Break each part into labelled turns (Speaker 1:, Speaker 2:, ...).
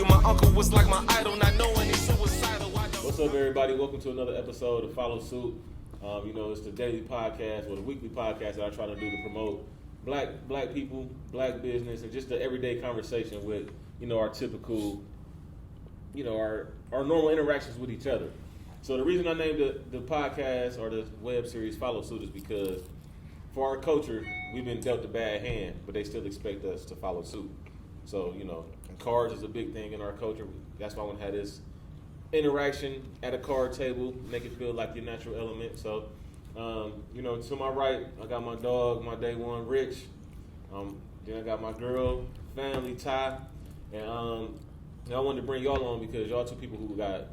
Speaker 1: you. My uncle was like my idol, not knowing he's suicidal.
Speaker 2: What's up, everybody? Welcome to another episode of Follow Suit. It's the daily podcast or the weekly podcast that I try to do to promote black people, black business, and just the everyday conversation with, our typical, our normal interactions with each other. So the reason I named the podcast or the web series Follow Suit is because for our culture, we've been dealt a bad hand, but they still expect us to follow suit. So, cards is a big thing in our culture. That's why I want to have this interaction at a card table, make it feel like your natural element. So, to my right, I got my dog, my day one, Rich. Then I got my girl, family, Ty. And I wanted to bring y'all on because y'all two people who got,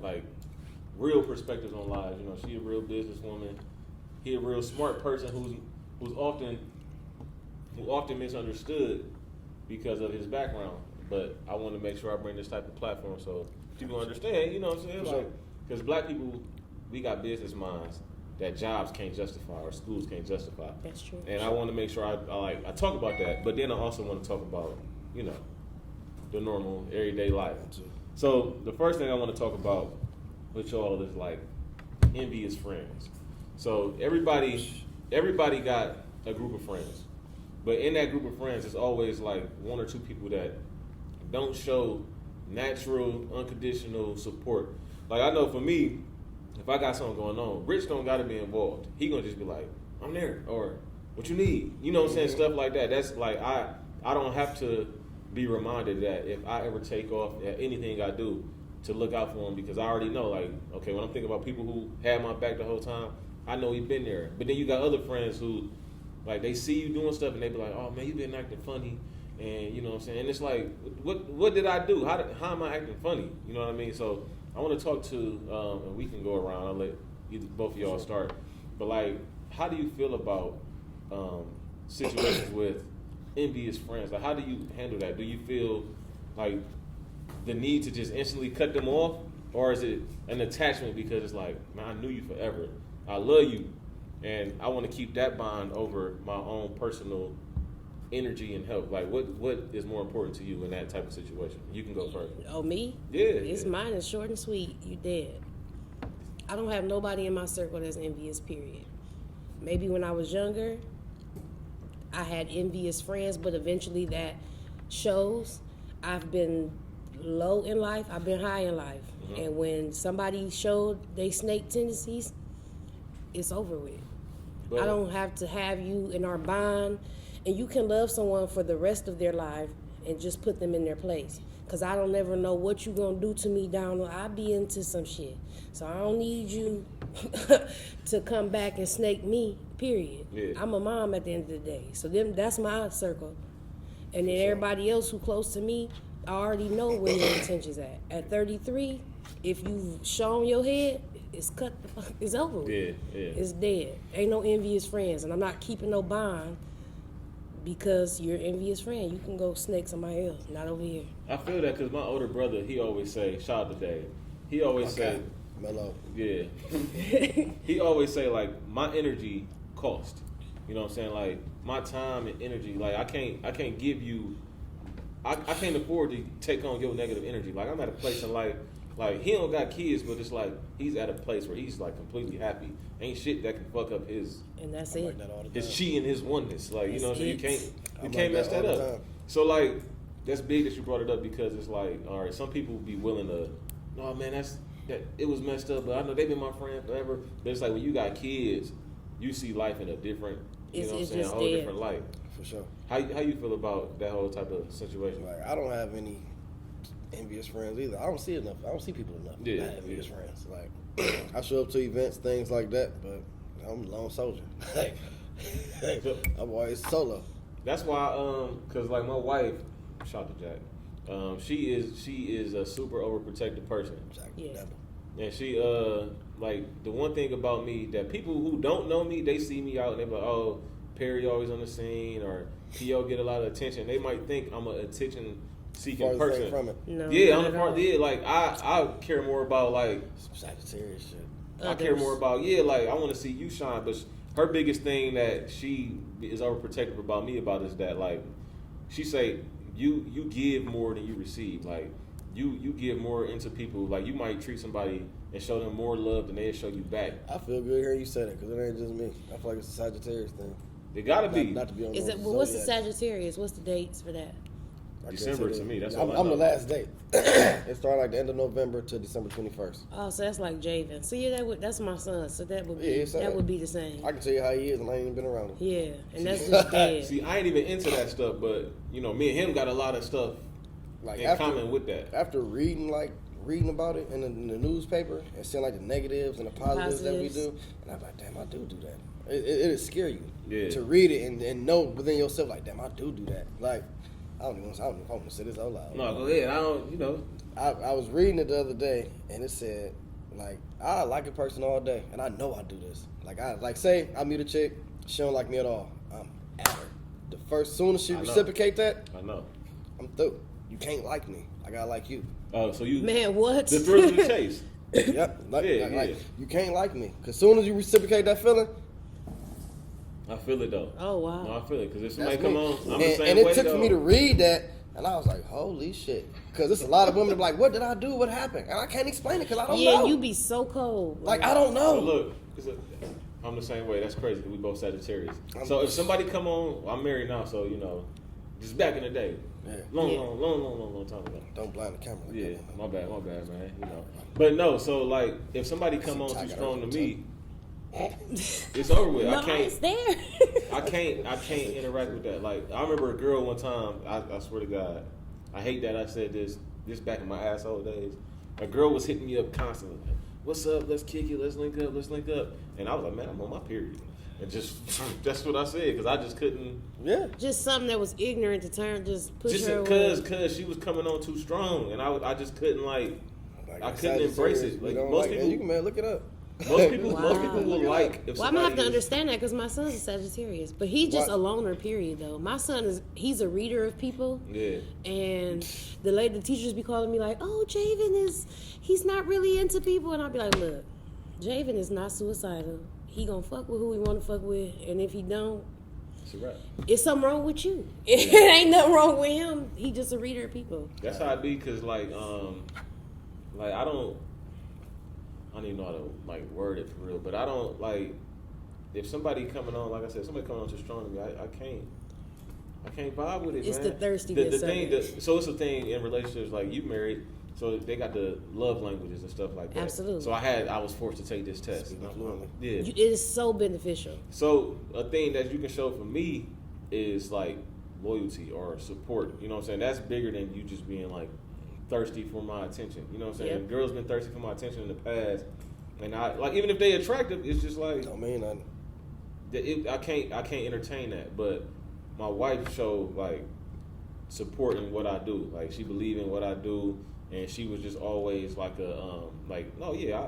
Speaker 2: real perspectives on lives. She a real businesswoman. He a real smart person who's often misunderstood because of his background. But I want to make sure I bring this type of platform so people understand, you know what I'm saying? Because black people, we got business minds that jobs can't justify or schools can't justify.
Speaker 3: That's true.
Speaker 2: And I want to make sure I talk about that, but then I also want to talk about, the normal everyday life. So the first thing I want to talk about with y'all is envious friends. So everybody got a group of friends, but in that group of friends, it's always one or two people that don't show natural, unconditional support. I know for me, if I got something going on, Rich don't got to be involved. He gonna just be like, I'm there, or what you need. You know what I'm saying? Stuff like that. That's I don't have to be reminded that if I ever take off at anything I do to look out for him, because I already know, okay, when I'm thinking about people who had my back the whole time, I know he's been there. But then you got other friends who, they see you doing stuff and they be like, oh man, you been acting funny. And you know what I'm saying? And it's what did I do? How am I acting funny? You know what I mean? So I want to talk to, and we can go around. I'll let both of y'all start. But how do you feel about situations with envious friends? How do you handle that? Do you feel the need to just instantly cut them off? Or is it an attachment because it's man, I knew you forever. I love you. And I want to keep that bond over my own personal energy and health. What is more important to you in that type of situation? You can go first.
Speaker 3: Oh, me?
Speaker 2: Yeah.
Speaker 3: Mine is short and sweet. You dead. I don't have nobody in my circle that's envious, period. Maybe when I was younger, I had envious friends, but eventually that shows. I've been low in life, I've been high in life. Mm-hmm. And when somebody showed they snake tendencies, it's over with. But I don't have to have you in our bond. And you can love someone for the rest of their life and just put them in their place. Because I don't ever know what you're going to do to me down the line. I be into some shit. So I don't need you to come back and snake me, period. Yeah. I'm a mom at the end of the day. So that's my circle. And then everybody else who close to me, I already know where your intentions at. At 33, if you've shown your head, it's cut. It's over with.
Speaker 2: Yeah.
Speaker 3: It's dead. Ain't no envious friends. And I'm not keeping no bond. Because you're an envious friend, you can go snake somebody else, not over here.
Speaker 2: I feel that because my older brother, he always say, shout out to Dave. He always say,
Speaker 4: mellow.
Speaker 2: Yeah. He always say my energy cost. You know what I'm saying? My time and energy. I can't give you. I can't afford to take on your negative energy. I'm at a place in life. He don't got kids, but it's he's at a place where he's completely happy. Ain't shit that can fuck up his.
Speaker 3: And that's it.
Speaker 2: His chi and his oneness. So you can't mess that up. So that's big that you brought it up because it's all right, some people be willing to, no man, it was messed up, but I know they've been my friend forever. But it's when you got kids, you see life in a different, a whole different light.
Speaker 4: For sure.
Speaker 2: How you feel about that whole type of situation?
Speaker 4: I don't have any envious friends either. I don't see people enough.
Speaker 2: Yeah,
Speaker 4: I have envious friends. I show up to events, things like that, but I'm a lone soldier. I'm always solo.
Speaker 2: That's why, cause my wife, shout out to Jack. She is a super overprotective person.
Speaker 3: Yeah.
Speaker 2: And she the one thing about me that people who don't know me, they see me out and they're like, oh, Perry always on the scene, or P.O. get a lot of attention. They might think I'm an attention-seeking person.
Speaker 4: From it.
Speaker 3: No,
Speaker 2: yeah, I'm the part. Yeah, I care more about
Speaker 4: some Sagittarius shit.
Speaker 2: I care more about I want to see you shine. But her biggest thing that she is overprotective about me about is that she say you give more than you receive. you get more into people. Like you might treat somebody and show them more love than they show you back.
Speaker 4: I feel good hearing you say that because it ain't just me. I feel like it's a Sagittarius thing.
Speaker 2: It gotta be.
Speaker 4: Not to be on
Speaker 3: Is
Speaker 4: no
Speaker 3: it? Well, what's the
Speaker 4: Zodiac.
Speaker 3: Sagittarius? What's the dates for that?
Speaker 4: I can't
Speaker 2: December
Speaker 4: say
Speaker 2: to
Speaker 4: that.
Speaker 2: me. That's
Speaker 4: I'm,
Speaker 2: all I know.
Speaker 4: I'm the last date. It started like the end of November to December 21st.
Speaker 3: Oh, so that's like Javen. So yeah, that's my son. So that would be
Speaker 4: Yeah, it's
Speaker 3: that would be the same.
Speaker 4: I can tell you how he is, and I ain't even been around him.
Speaker 3: Yeah, and that's just dead.
Speaker 2: See, I ain't even into that stuff, but you know, me and him got a lot of stuff
Speaker 4: Like
Speaker 2: in common with that.
Speaker 4: After reading about it in the newspaper and seeing like the negatives and the positives that we do, and I'm like, damn, I do that. It'll scare you to read it and know within yourself, like, damn, I do that. Like, I don't even want to say this out loud.
Speaker 2: No, go ahead. I don't, you know.
Speaker 4: I was reading it the other day, and it said, like, I like a person all day, and I know I do this. Like say I meet a chick, she don't like me at all. I'm at her. Soon as she reciprocate that,
Speaker 2: I know.
Speaker 4: I'm through. You can't like me. I gotta like you.
Speaker 2: Oh, so you
Speaker 3: Man, what?
Speaker 2: the thrill of the chase.
Speaker 4: Yep. Like,
Speaker 2: Yeah.
Speaker 4: you can't like me, cause soon as you reciprocate that feeling,
Speaker 2: I feel it though.
Speaker 3: Oh wow.
Speaker 2: No, I feel it because if somebody
Speaker 4: that's
Speaker 2: come
Speaker 4: me.
Speaker 2: on, I'm
Speaker 4: and,
Speaker 2: the same
Speaker 4: and it
Speaker 2: way
Speaker 4: took
Speaker 2: though.
Speaker 4: for me to read that, and I was like, holy shit, cause there's a lot of women that be like, what did I do? What happened? And I can't explain it, cause I don't know.
Speaker 3: Yeah, you be so cold.
Speaker 4: like I don't know.
Speaker 2: So look, I'm the same way. That's crazy. We both Sagittarius. So if somebody come on, I'm married now, so you know, just back in the day, long time ago.
Speaker 4: Don't blind the camera. Like
Speaker 2: Yeah,
Speaker 4: that,
Speaker 2: my bad, man. You know, but no. So like, if somebody come on too strong to me, it's over with.
Speaker 3: No,
Speaker 2: I can't.
Speaker 3: it's there.
Speaker 2: I can't interact with that. Like I remember a girl one time. I swear to God, I hate that I said this back in my asshole days. A girl was hitting me up constantly. Like, what's up? Let's kick it. Let's link up. And I was like, man, I'm on my period. And just that's what I said because I just couldn't.
Speaker 4: Yeah.
Speaker 3: Just something that was ignorant to turn, just push
Speaker 2: Just
Speaker 3: her away.
Speaker 2: cause she was coming on too strong, and I just couldn't I couldn't
Speaker 4: Sagittarius,
Speaker 2: embrace it.
Speaker 4: we
Speaker 2: Like
Speaker 4: don't
Speaker 2: most
Speaker 4: like,
Speaker 2: people,
Speaker 4: man, you can look it up.
Speaker 2: most people
Speaker 3: Wow.
Speaker 2: will like if
Speaker 3: Well, I'm gonna have to
Speaker 2: somebody is-
Speaker 3: understand that because my son's a Sagittarius, but he's just
Speaker 4: What?
Speaker 3: a loner. Period. Though my son he's a reader of people.
Speaker 2: Yeah.
Speaker 3: And the teachers be calling me like, "Oh, he's not really into people," and I'll be like, "Look, Javen is not suicidal. He gonna fuck with who he want to fuck with, and if he don't,
Speaker 2: It's a wrap.
Speaker 3: it's something wrong with you. It ain't nothing wrong with him. He just a reader of people."
Speaker 2: That's how I be, cause like I don't even know how to like word it for real, but I don't like if somebody coming on, like I said, somebody coming on too strong to me, I can't vibe with it.
Speaker 3: It's
Speaker 2: man.
Speaker 3: the thirstiness
Speaker 2: The thing,
Speaker 3: of it.
Speaker 2: so it's a thing in relationships. Like you married, so they got the love languages and stuff like that.
Speaker 3: Absolutely.
Speaker 2: So I was forced to take this test.
Speaker 4: Speaking fluently.
Speaker 2: Yeah.
Speaker 3: It is so beneficial.
Speaker 2: So a thing that you can show for me is like loyalty or support. You know what I'm saying? That's bigger than you just being like thirsty for my attention. You know what I'm saying?
Speaker 3: Yep.
Speaker 2: Girls been thirsty for my attention in the past, and I like even if they attractive, it's just like
Speaker 4: Don't mean nothing.
Speaker 2: I can't entertain that. But my wife showed like support in what I do. Like she believed in what I do, and she was just always like no, yeah,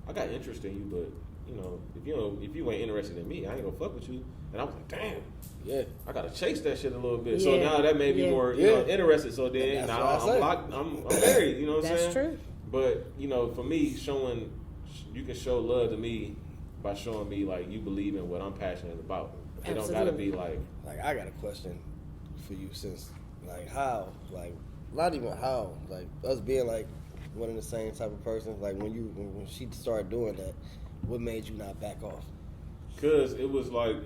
Speaker 2: I got interest in you, but you know, if you ain't interested in me, I ain't gonna fuck with you. And I was like, damn.
Speaker 4: Yeah.
Speaker 2: I gotta chase that shit a little bit. So
Speaker 3: Yeah.
Speaker 2: now that made me
Speaker 3: Yeah.
Speaker 2: more interested. So then
Speaker 4: That's
Speaker 2: now
Speaker 4: what I say.
Speaker 2: I'm married. You know what I'm saying?
Speaker 3: That's true.
Speaker 2: But you know, for me, you can show love to me by showing me like you believe in what I'm passionate about. It don't gotta
Speaker 3: Absolutely.
Speaker 2: be like
Speaker 4: Like I got a question for you, since like how, like not even how, like us being like one and the same type of person. Like when she started doing that, what made you not back off?
Speaker 2: Cause it was like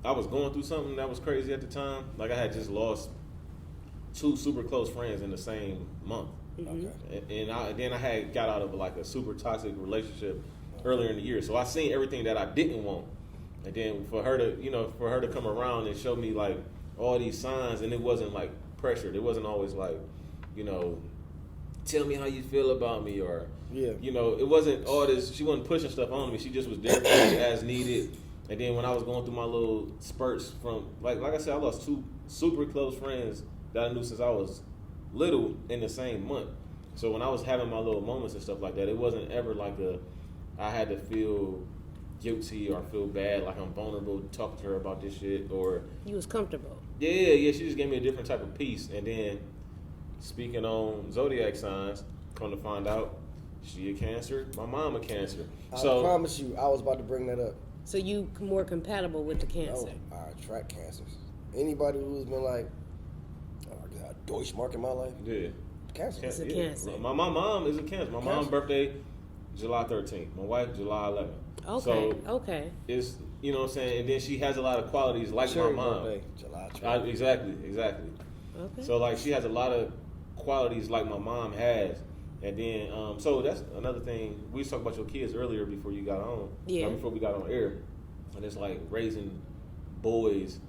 Speaker 2: I was going through something that was crazy at the time. Like I had just lost 2 super close friends in the same month.
Speaker 4: Okay.
Speaker 2: And then I had got out of like a super toxic relationship earlier in the year. So I seen everything that I didn't want. And then for her to come around and show me like all these signs, and it wasn't like pressured. It wasn't always like, tell me how you feel about me, or it wasn't all this. She wasn't pushing stuff on me. She just was there for me as needed. And then when I was going through my little spurts from like I said, I lost 2 super close friends that I knew since I was little in the same month. So when I was having my little moments and stuff like that, it wasn't ever like I had to feel guilty or feel bad like I'm vulnerable talking to her about this shit, or
Speaker 3: You was comfortable.
Speaker 2: yeah, she just gave me a different type of peace. And then speaking on zodiac signs, come to find out she a Cancer, my mom a Cancer.
Speaker 4: I
Speaker 2: So
Speaker 4: promise you, I was about to bring that up.
Speaker 3: So you more compatible with the Cancer.
Speaker 4: No, I attract Cancers. Anybody who's been like, oh, I got a Deutschmark in my life,
Speaker 2: yeah,
Speaker 4: Cancer.
Speaker 3: It's a Cancer.
Speaker 2: My mom is a Cancer. My mom's birthday, July 13th. My wife, July 11th.
Speaker 3: Okay.
Speaker 2: So
Speaker 3: okay.
Speaker 2: It's, you know what I'm saying? And then she has a lot of qualities like
Speaker 4: Sure,
Speaker 2: my mom.
Speaker 4: birthday, July 12th.
Speaker 2: Exactly.
Speaker 3: Okay.
Speaker 2: So like she has a lot of qualities like my mom has. And then, so that's another thing. We was talking about your kids earlier before you got on.
Speaker 3: Yeah.
Speaker 2: Before we got on air. And it's like raising boys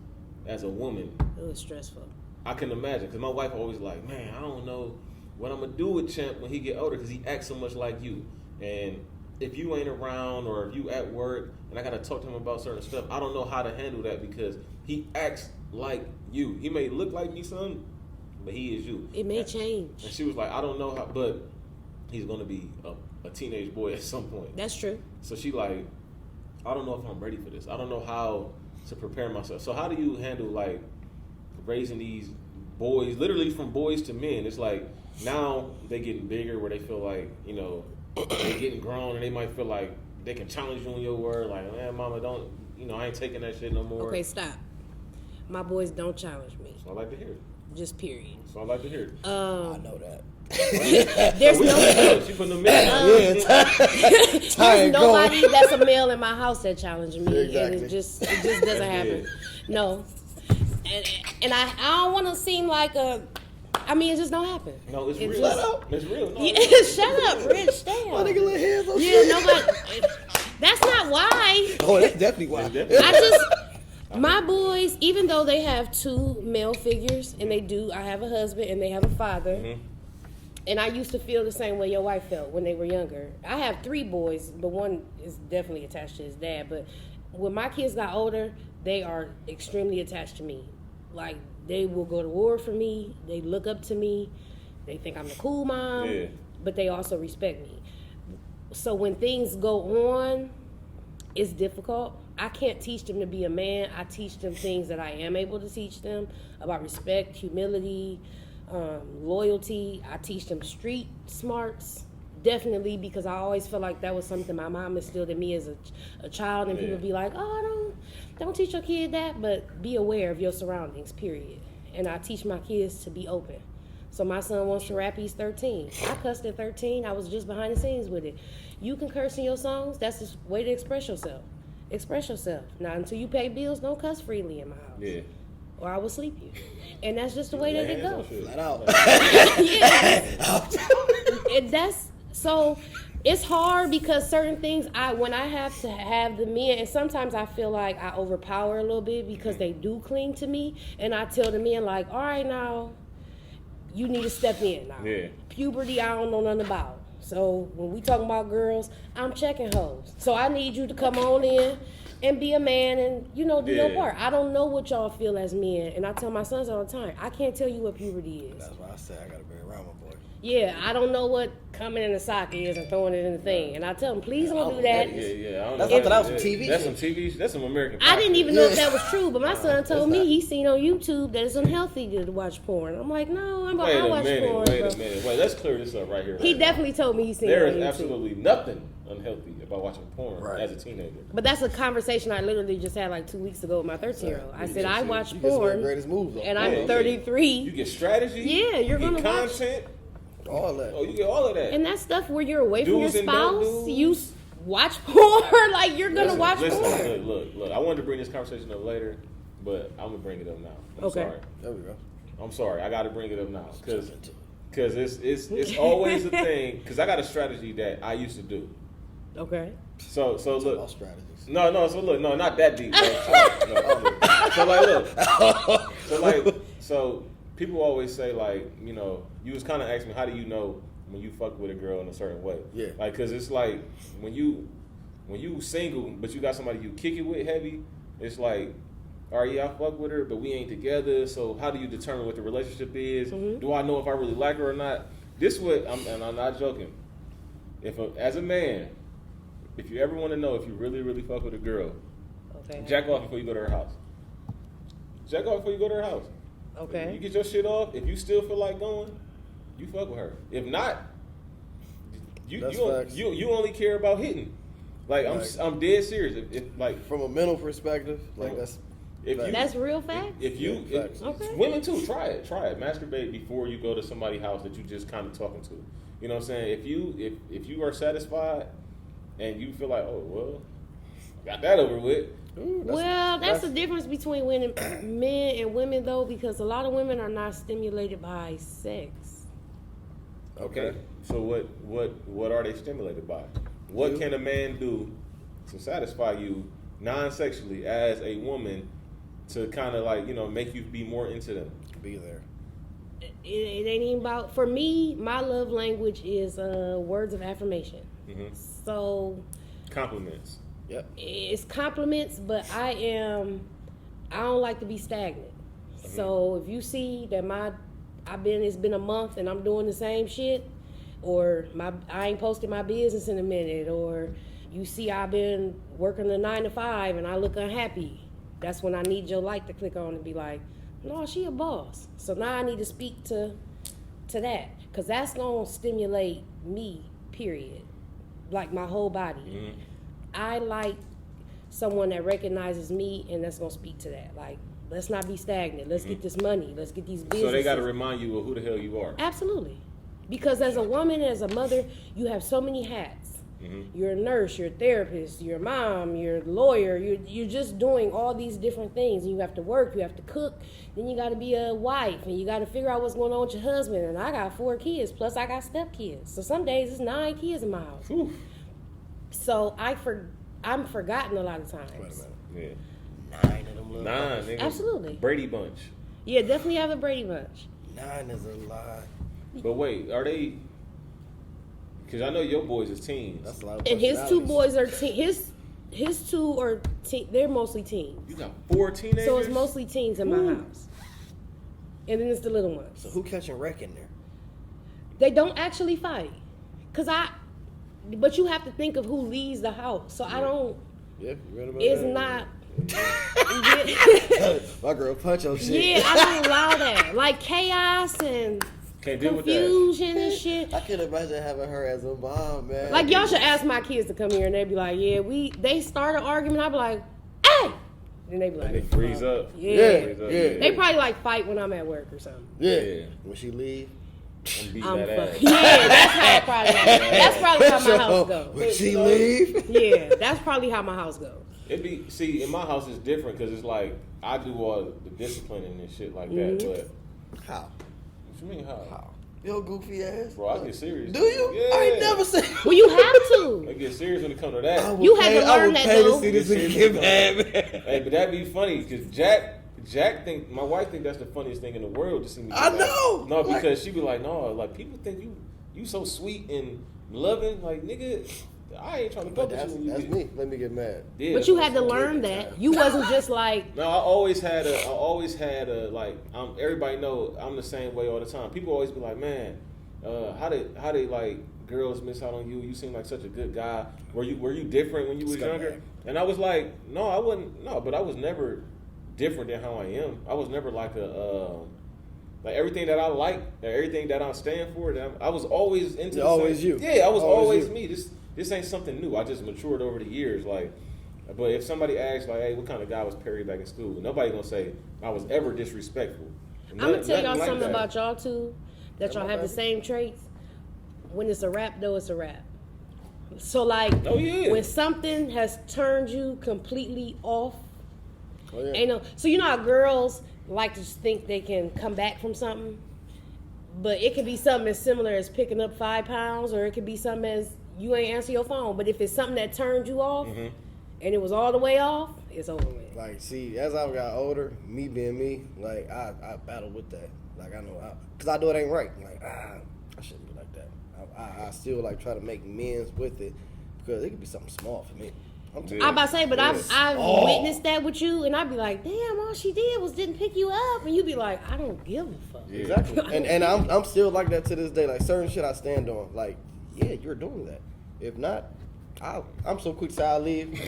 Speaker 2: as a woman.
Speaker 3: It was stressful.
Speaker 2: I can imagine. Because my wife always like, man, I don't know what I'm going to do with Champ when he get older because he acts so much like you. And if you ain't around or if you at work and I got to talk to him about certain stuff, I don't know how to handle that because he acts like you. He may look like me, son, but he is you.
Speaker 3: It may change.
Speaker 2: And she was like, I don't know how, but he's going to be a teenage boy at some point.
Speaker 3: That's true.
Speaker 2: So she like, I don't know if I'm ready for this. I don't know how to prepare myself. So how do you handle like raising these boys, literally from boys to men? It's like now they getting bigger where they feel like, you know, they getting grown and they might feel like they can challenge you on your word. Like, man, mama, don't, you know, I ain't taking that shit no more.
Speaker 3: Okay, stop. My boys don't challenge me.
Speaker 2: So I like to hear it.
Speaker 3: Just period.
Speaker 2: So I like to hear it.
Speaker 4: I know that.
Speaker 3: There's no.
Speaker 2: She putting the men.
Speaker 3: There's nobody that's a male in my house that challenged me,
Speaker 4: Exactly.
Speaker 3: and it just doesn't happen. No, and I don't want to seem like a. I mean, it just don't happen.
Speaker 2: No, it's real.
Speaker 3: Just,
Speaker 2: It's real. No,
Speaker 3: yeah, shut up, Rich. Damn.
Speaker 4: My nigga let hands on
Speaker 3: Yeah,
Speaker 4: shit.
Speaker 3: nobody. That's not why.
Speaker 4: Oh, that's definitely why.
Speaker 3: I just. My boys, even though they have two male figures, and I have a husband and they have a father,
Speaker 2: Mm-hmm.
Speaker 3: and I used to feel the same way your wife felt when they were younger. I have 3 boys, but one is definitely attached to his dad. But when my kids got older, they are extremely attached to me. Like, they will go to war for me. They look up to me. They think I'm the cool mom,
Speaker 2: Yeah.
Speaker 3: but they also respect me. So when things go on, it's difficult. I can't teach them to be a man. I teach them things that I am able to teach them about respect, humility, loyalty. I teach them street smarts, definitely, because I always feel like that was something my mom instilled in me as a child. And people be like, oh, don't teach your kid that, but be aware of your surroundings, period. And I teach my kids to be open. So my son wants to rap, he's 13. I cussed at 13. I was just behind the scenes with it. You can curse in your songs. That's the way to express yourself. Express yourself. Now, until you pay bills, don't cuss freely in my house.
Speaker 2: Yeah.
Speaker 3: Or I will sleep you. And that's just the way that it goes.
Speaker 4: Flat out.
Speaker 3: So it's hard because certain things when I have to have the men, and sometimes I feel like I overpower a little bit because they do cling to me, and I tell the men like, all right, now you need to step in now.
Speaker 2: Yeah.
Speaker 3: Puberty, I don't know nothing about. So when we talking about girls, I'm checking hoes. So I need you to come on in and be a man and, do your part. I don't know what y'all feel as men. And I tell my sons all the time, I can't tell you what puberty is.
Speaker 4: That's why I said I gotta be around my boy.
Speaker 3: Yeah, I don't know what coming in the sock is and throwing it in the thing. And I tell them, please don't do that.
Speaker 2: Yeah. I don't
Speaker 4: That's
Speaker 2: know.
Speaker 4: I thought that was some TV
Speaker 2: That's
Speaker 4: shit.
Speaker 2: some TV. That's some American.
Speaker 3: I didn't even know if
Speaker 4: Yeah.
Speaker 3: that was true, but my son told me he seen on YouTube that it's unhealthy to watch porn. I'm like, no,
Speaker 2: Wait
Speaker 3: I
Speaker 2: a
Speaker 3: watch
Speaker 2: minute.
Speaker 3: porn.
Speaker 2: Wait
Speaker 3: bro.
Speaker 2: a minute. Wait, let's clear this up right here.
Speaker 3: He
Speaker 2: right now.
Speaker 3: definitely told me he seen
Speaker 2: There
Speaker 3: it on
Speaker 2: is
Speaker 3: YouTube.
Speaker 2: absolutely nothing unhealthy about watching porn
Speaker 4: Right.
Speaker 2: as a teenager.
Speaker 3: But that's a conversation I literally just had like 2 weeks ago with my 13-year-old. I said, I watch
Speaker 4: You get some of the
Speaker 3: porn,
Speaker 4: greatest moves, though.
Speaker 3: and
Speaker 2: Yeah,
Speaker 3: I'm
Speaker 2: you
Speaker 3: 33.
Speaker 2: get strategy.
Speaker 3: Yeah, you're
Speaker 2: you
Speaker 3: gonna
Speaker 2: get
Speaker 3: watch-
Speaker 2: content.
Speaker 4: All that.
Speaker 2: Oh, you get all of that.
Speaker 3: And that stuff where you're away from your
Speaker 2: Do's and don't
Speaker 3: spouse,
Speaker 2: do's.
Speaker 3: you watch porn, like you're gonna watch
Speaker 2: listen,
Speaker 3: porn.
Speaker 2: Look. I wanted to bring this conversation up later, but I'm gonna bring it up now. I'm
Speaker 3: Okay.
Speaker 2: sorry.
Speaker 4: There we go.
Speaker 2: I'm sorry. I got to bring it up now because it's always a thing. Because I got a strategy that I used to do.
Speaker 3: Okay.
Speaker 2: So
Speaker 4: All
Speaker 2: look.
Speaker 4: strategies.
Speaker 2: No. So look. No, not that deep. So people always say like, you was kind of asking me, how do you know when you fuck with a girl in a certain way?
Speaker 4: Yeah.
Speaker 2: Like, cause it's like when you single, but you got somebody you kick it with heavy, it's like, all right, yeah, I fuck with her, but we ain't together. So how do you determine what the relationship is?
Speaker 3: Mm-hmm.
Speaker 2: Do I know if I really like her or not? This what and I'm not joking. As a man, if you ever want to know if you really, really fuck with a girl,
Speaker 3: Okay.
Speaker 2: jack off before you go to her house. Jack off before you go to her house.
Speaker 3: Okay.
Speaker 2: You get your shit off. If you still feel like going, you fuck with her. If not,
Speaker 4: That's facts.
Speaker 2: you only care about hitting. Like
Speaker 4: Right.
Speaker 2: I'm dead serious. If like
Speaker 4: From a mental perspective, like
Speaker 2: From-
Speaker 4: that's
Speaker 3: That's real facts?
Speaker 2: Women too, try it. Masturbate before you go to somebody's house that you just kind of talking to. You know what I'm saying? If you are satisfied and you feel like, oh, well, got that over with.
Speaker 4: Ooh,
Speaker 3: that's the difference between men and women, though, because a lot of women are not stimulated by sex.
Speaker 2: Okay. So what are they stimulated by? What can a man do to satisfy you non-sexually as a woman to kind of like, make you be more into them?
Speaker 4: Be there.
Speaker 3: It ain't even about, for me, my love language is words of affirmation.
Speaker 2: Mm-hmm.
Speaker 3: So
Speaker 2: compliments.
Speaker 4: Yep.
Speaker 3: It's compliments, but I don't like to be stagnant. Mm-hmm. So if you see that it's been a month and I'm doing the same shit, or I ain't posted my business in a minute, or you see I've been working the 9 to 5 and I look unhappy, that's when I need your light to click on and be like, no, she a boss. So now I need to speak to that, because that's going to stimulate me, period. Like my whole body. Mm-hmm. I like someone that recognizes me and that's going to speak to that. Like, let's not be stagnant. Let's get this money. Let's get these businesses.
Speaker 2: So they got to remind you of who the hell you are.
Speaker 3: Absolutely. Because as a woman, as a mother, you have so many hats. Mm-hmm. You're a nurse, you're a therapist, you're a mom, you're a lawyer. You're just doing all these different things. And you have to work, you have to cook. Then you got to be a wife, and you got to figure out what's going on with your husband. And I got 4 kids, plus I got stepkids. So some days it's 9 kids in my house. Oof. So I'm forgotten a lot of times.
Speaker 4: Wait a minute.
Speaker 2: Yeah.
Speaker 4: 9 of them little
Speaker 2: 9, nigga.
Speaker 3: Absolutely.
Speaker 2: Brady Bunch.
Speaker 3: Yeah, definitely have a Brady Bunch.
Speaker 4: 9 is a lot.
Speaker 2: But wait, are they? Because I know your boys is teens.
Speaker 4: That's a lot of
Speaker 3: and his 2 boys are teens. His 2 are they're mostly teens.
Speaker 2: You got 4 teenagers?
Speaker 3: So it's mostly teens in my house. And then it's the little ones.
Speaker 4: So who catching wreck in there?
Speaker 3: They don't actually fight. But you have to think of who leaves the house. So I don't.
Speaker 4: Yeah, you read about
Speaker 3: it's
Speaker 4: that?
Speaker 3: not.
Speaker 4: My girl punch your shit.
Speaker 3: Yeah, I don't allow that. Like chaos and confusion and shit.
Speaker 4: I can imagine having her as a mom, man.
Speaker 3: Like, y'all should ask my kids to come here and they'd be like, yeah, they start an argument. I'd be like, hey! And they'd be like,
Speaker 2: and they freeze up.
Speaker 3: Yeah.
Speaker 4: Yeah.
Speaker 3: They probably like fight when I'm at work or something.
Speaker 4: Yeah. When she leave.
Speaker 2: And beat that ass.
Speaker 3: Yeah, that's probably how my house goes.
Speaker 4: When she leave?
Speaker 3: Yeah, that's probably how my house goes.
Speaker 2: See, in my house it's different because it's like I do all the disciplining and shit like that. But
Speaker 4: how?
Speaker 2: What you mean how?
Speaker 4: Yo, goofy ass.
Speaker 2: Bro, I get serious.
Speaker 4: Do you?
Speaker 2: Yeah.
Speaker 4: I ain't never seen.
Speaker 3: Well, you have to.
Speaker 2: I get serious when it comes to that.
Speaker 3: You had to learn that, though.
Speaker 4: To see this nigga get mad, man.
Speaker 2: Hey, but that'd be funny because Jack think my wife think that's the funniest thing in the world to see me.
Speaker 4: I know.
Speaker 2: No, because she be like, no, like people think you so sweet and loving, like nigga. I ain't trying to fuck with you.
Speaker 4: That's me. Let me get mad.
Speaker 2: Yeah,
Speaker 3: but you had to learn that. You wasn't just like.
Speaker 2: No, I always had a like. Everybody know I'm the same way all the time. People always be like, man, how they like girls miss out on you? You seem like such a good guy. Were you different when you was younger? And I was like, no, I wasn't. No, but I was never different than how I am. I was never like like everything that I like, everything that I stand for. I was always into.
Speaker 4: Always you.
Speaker 2: Yeah, I was always me. This ain't something new. I just matured over the years. Like, but if somebody asks, like, hey, what kind of guy was Perry back in school? Nobody gonna say I was ever disrespectful.
Speaker 3: I'm gonna tell y'all something about y'all too, that y'all have the same traits. When it's a rap, though, it's a rap. So like, when something has turned you completely off, so you know how girls like to think they can come back from something, but it could be something as similar as picking up 5 pounds, or it could be something as you ain't answer your phone. But if it's something that turned you off, and it was all the way off, it's over with.
Speaker 4: Like, see, as I got older, me being me, like, I battle with that. Like, I know, because I know it ain't right. Like, I shouldn't be like that. I still, like, try to make amends with it, because it could be something small for me.
Speaker 3: I'm about to say, but I've witnessed that with you, and I'd be like, damn, all she did was didn't pick you up, and you'd be like, I don't give a fuck.
Speaker 2: Yeah.
Speaker 4: Exactly. and I'm still like that to this day. Like, certain shit I stand on. Like, yeah, you're doing that. If not, I'm so quick to say I'll leave.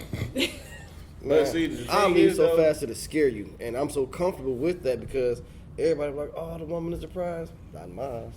Speaker 4: Man, I'll leave so fast it'll scare you. And I'm so comfortable with that because everybody like, oh, the woman is the prize. Not mine.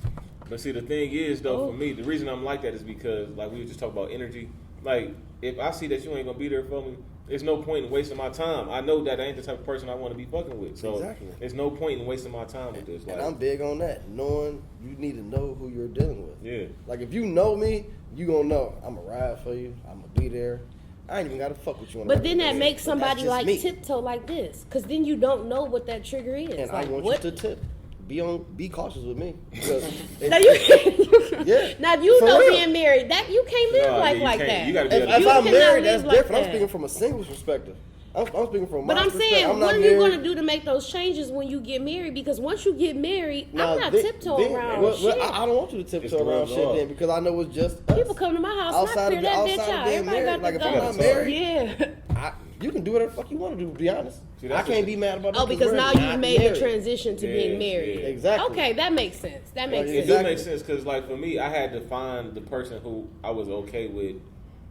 Speaker 2: But see, the thing is, though, for me, the reason I'm like that is because, like, we were just talking about energy. Like, if I see that you ain't gonna be there for me, there's no point in wasting my time. I know that ain't the type of person I want to be fucking with. So
Speaker 4: Exactly.
Speaker 2: there's no point in wasting my time with this. Like,
Speaker 4: And I'm big on that. Knowing you need to know who you're dealing with.
Speaker 2: Yeah.
Speaker 4: Like if you know me, you gonna know I'm gonna ride for you. I'm gonna be there. I ain't even gotta fuck with you on
Speaker 3: But
Speaker 4: the
Speaker 3: then that
Speaker 4: regular
Speaker 3: makes
Speaker 4: basis. But that's
Speaker 3: somebody
Speaker 4: just
Speaker 3: like
Speaker 4: me.
Speaker 3: tiptoe like this, because then you don't know what that trigger is.
Speaker 4: And
Speaker 3: like,
Speaker 4: I want
Speaker 3: what?
Speaker 4: you to tip. Be cautious with me. Because
Speaker 3: Now you can't.
Speaker 4: Yeah.
Speaker 3: Now you
Speaker 4: For
Speaker 3: know
Speaker 4: real.
Speaker 3: being married that you can't live
Speaker 2: No,
Speaker 3: like
Speaker 2: you
Speaker 3: like
Speaker 2: can't.
Speaker 3: that.
Speaker 2: You gotta be
Speaker 4: if,
Speaker 2: able to
Speaker 4: if
Speaker 2: do
Speaker 4: I'm
Speaker 3: cannot
Speaker 4: married,
Speaker 3: live
Speaker 4: that's
Speaker 3: like
Speaker 4: different. I'm
Speaker 3: that.
Speaker 4: speaking from a singles perspective. I'm speaking from
Speaker 3: But
Speaker 4: my
Speaker 3: I'm
Speaker 4: perspective.
Speaker 3: saying,
Speaker 4: I'm
Speaker 3: what
Speaker 4: not
Speaker 3: are
Speaker 4: married.
Speaker 3: you going to do to make those changes when you get married? Because once you get married, I'm not tiptoeing around shit.
Speaker 4: I don't want you to
Speaker 2: It's
Speaker 4: tiptoe
Speaker 2: the
Speaker 4: around
Speaker 2: rubs
Speaker 4: shit
Speaker 2: off.
Speaker 4: then because I know it's just us.
Speaker 3: People come to my house
Speaker 4: Outside
Speaker 3: and I
Speaker 4: of
Speaker 3: clear that bitch
Speaker 4: being
Speaker 3: out.
Speaker 4: married,
Speaker 3: Everybody
Speaker 4: like,
Speaker 3: got
Speaker 4: if
Speaker 3: to
Speaker 4: I'm
Speaker 3: go.
Speaker 4: not married,
Speaker 3: Yeah.
Speaker 4: You can do whatever the fuck you want to do, to be honest.
Speaker 2: See,
Speaker 4: I
Speaker 2: that's
Speaker 4: can't
Speaker 2: just-
Speaker 4: be mad about that.
Speaker 3: Oh, because
Speaker 4: we're
Speaker 3: now
Speaker 4: not
Speaker 3: you've made
Speaker 4: married.
Speaker 3: the transition to being married.
Speaker 2: yeah.
Speaker 4: Exactly.
Speaker 3: Okay, that makes sense. That makes
Speaker 4: Like,
Speaker 2: It
Speaker 3: sense.
Speaker 2: do
Speaker 4: Exactly.
Speaker 2: make sense because, like, for me, I had to find the person who I was okay with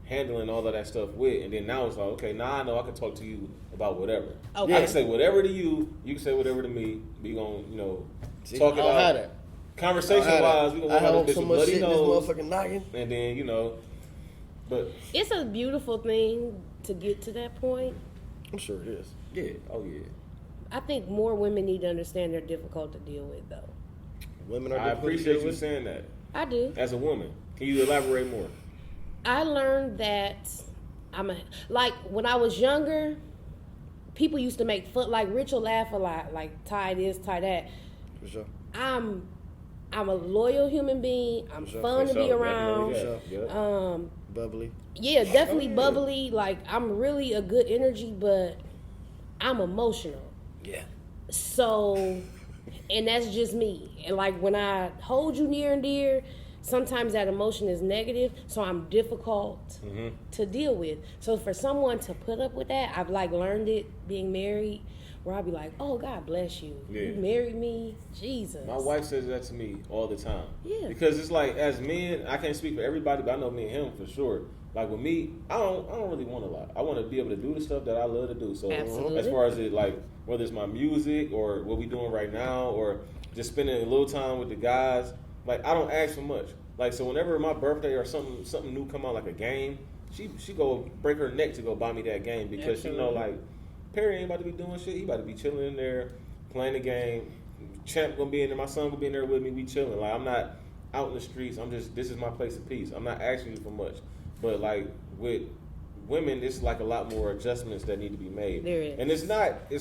Speaker 2: handling all of that stuff with, and then now it's like, okay, now I know I can talk to you about whatever.
Speaker 3: Okay.
Speaker 2: I can say whatever to you, you can say whatever to me. We gonna,
Speaker 4: See,
Speaker 2: talk
Speaker 4: I
Speaker 2: it
Speaker 4: don't have
Speaker 2: out.
Speaker 4: that.
Speaker 2: Conversation-wise, we gonna
Speaker 4: I
Speaker 2: work
Speaker 4: have
Speaker 2: out this
Speaker 4: so
Speaker 2: bitch
Speaker 4: much
Speaker 2: with
Speaker 4: shit
Speaker 2: bloody
Speaker 4: in this
Speaker 2: nose,
Speaker 4: motherfucking noggin.
Speaker 2: and then, but
Speaker 3: It's a beautiful thing to get to that point.
Speaker 4: I'm sure it is.
Speaker 2: yeah, oh yeah.
Speaker 3: I think more women need to understand they're difficult to deal with, though.
Speaker 4: Women are
Speaker 2: I
Speaker 4: difficult to
Speaker 2: appreciate
Speaker 4: deal
Speaker 2: you
Speaker 4: with.
Speaker 2: saying that.
Speaker 3: I do.
Speaker 2: As a woman, can you elaborate more?
Speaker 3: I learned that like when I was younger, people used to make fun. Like Rich will laugh a lot, like tie this, tie that.
Speaker 4: For sure.
Speaker 3: I'm a loyal human being. I'm
Speaker 4: For sure.
Speaker 3: fun to
Speaker 2: For
Speaker 3: be
Speaker 2: sure,
Speaker 3: around.
Speaker 2: definitely, yeah.
Speaker 4: Bubbly.
Speaker 3: Yeah, definitely
Speaker 2: Oh, yeah.
Speaker 3: bubbly. Like I'm really a good energy, but I'm emotional.
Speaker 4: Yeah.
Speaker 3: So, and that's just me. And like when I hold you near and dear, sometimes that emotion is negative, so I'm difficult to deal with. So for someone to put up with that, I've like learned it being married, where I'll be like, oh, God bless you.
Speaker 2: Yeah.
Speaker 3: You married me, Jesus.
Speaker 2: My wife says that to me all the time.
Speaker 3: Yeah.
Speaker 2: Because it's like, as men, I can't speak for everybody, but I know me and him for sure. Like with me, I don't really want a lot. I want to be able to do the stuff that I love to do. So
Speaker 3: Absolutely.
Speaker 2: as far as it, like whether it's my music or what we doing right now, or just spending a little time with the guys, like I don't ask for much. Like so, whenever my birthday or something new come out, like a game, she go break her neck to go buy me that game because she know like Perry ain't about to be doing shit. He about to be chilling in there playing the game. Champ gonna be in there. My son gonna be in there with me. We chilling. Like I'm not out in the streets. This is my place of peace. I'm not asking you for much. But like with women, it's like a lot more adjustments that need to be made.
Speaker 3: There is.
Speaker 2: And it's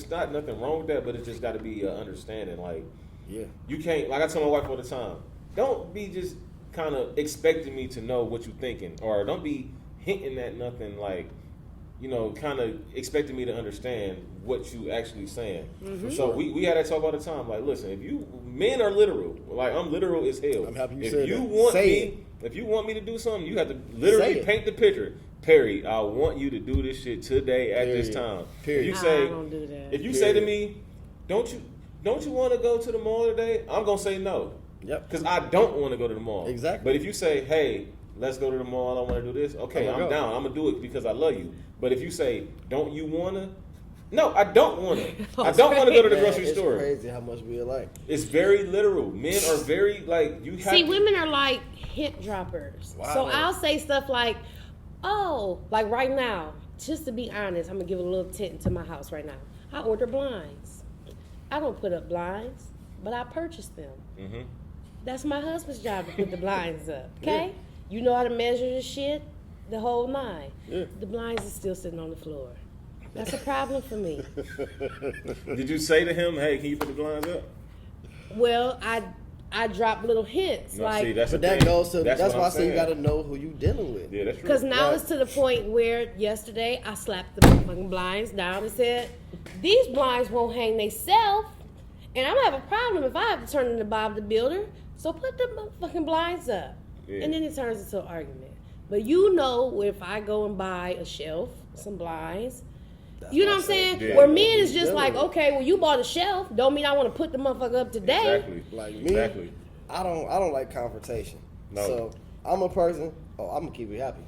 Speaker 2: not nothing wrong with that, but it just got to be understanding. Like
Speaker 4: Yeah.
Speaker 2: you can't, like I tell my wife all the time, don't be just kind of expecting me to know what you're thinking, or don't be hinting at nothing like, kind of expecting me to understand what you actually saying.
Speaker 3: Mm-hmm.
Speaker 2: So we had that talk all the time. Like, listen, men are literal. Like I'm literal as hell.
Speaker 4: I'm happy you
Speaker 2: if
Speaker 4: said
Speaker 2: you
Speaker 4: that.
Speaker 2: want
Speaker 4: Say
Speaker 2: me,
Speaker 4: it.
Speaker 2: if you want me to do something, you have to
Speaker 4: Say
Speaker 2: literally
Speaker 4: it.
Speaker 2: paint the picture. Perry, I want you to do this shit today at this
Speaker 4: Period.
Speaker 2: time.
Speaker 4: Period.
Speaker 2: If you say,
Speaker 3: I don't do that.
Speaker 2: if you say to
Speaker 4: Period.
Speaker 2: me, don't you want to go to the mall today? I'm gonna say no.
Speaker 4: Yep.
Speaker 2: Because I don't want to go to the mall.
Speaker 4: Exactly.
Speaker 2: But if you say, hey, let's go to the mall, I want to do this, okay,
Speaker 4: I'ma
Speaker 2: I'm
Speaker 4: go.
Speaker 2: down. I'm going to do it because I love you. But if you say, don't you want to? No, I don't want to. I don't want to go to the
Speaker 4: Man,
Speaker 2: grocery
Speaker 4: it's
Speaker 2: store.
Speaker 4: crazy how much we alike.
Speaker 2: It's very literal. Men are very, like, you have
Speaker 3: See,
Speaker 2: to.
Speaker 3: women are like hint droppers.
Speaker 4: Wow.
Speaker 3: So I'll say stuff like, oh, like right now, just to be honest, I'm going to give a little tint into my house right now. I order blinds. I don't put up blinds, but I purchase them.
Speaker 2: Mm-hmm.
Speaker 3: That's my husband's job to put the blinds up, okay? You know how to measure the shit, the whole nine.
Speaker 4: Yeah.
Speaker 3: The blinds are still sitting on the floor. That's a problem for me.
Speaker 2: Did you say to him, hey, can you put the blinds up?
Speaker 3: Well, I drop little hints,
Speaker 2: No,
Speaker 3: like,
Speaker 2: see, that's
Speaker 4: But
Speaker 2: the
Speaker 4: that
Speaker 2: thing.
Speaker 4: goes to that's
Speaker 2: what
Speaker 4: why I
Speaker 2: I'm
Speaker 4: say you
Speaker 2: saying.
Speaker 4: got to know who you dealing with.
Speaker 2: Yeah, that's true.
Speaker 3: because now
Speaker 4: Right.
Speaker 3: it's to the point where yesterday I slapped the motherfucking blinds down and said, these blinds won't hang theyself, and I'm gonna have a problem if I have to turn into Bob the Builder. So put the motherfucking blinds up.
Speaker 2: Yeah.
Speaker 3: And then it turns into an argument. But you know, if I go and buy a shelf, some blinds, you know what I'm saying?
Speaker 2: Yeah.
Speaker 3: Where men is just
Speaker 4: Yeah.
Speaker 3: like, okay, well, you bought a shelf, don't mean I want to put the motherfucker up today.
Speaker 2: Exactly.
Speaker 4: Like me,
Speaker 2: Exactly.
Speaker 4: I don't like confrontation.
Speaker 2: No.
Speaker 4: So I'm a person. Oh, I'm gonna keep it happy.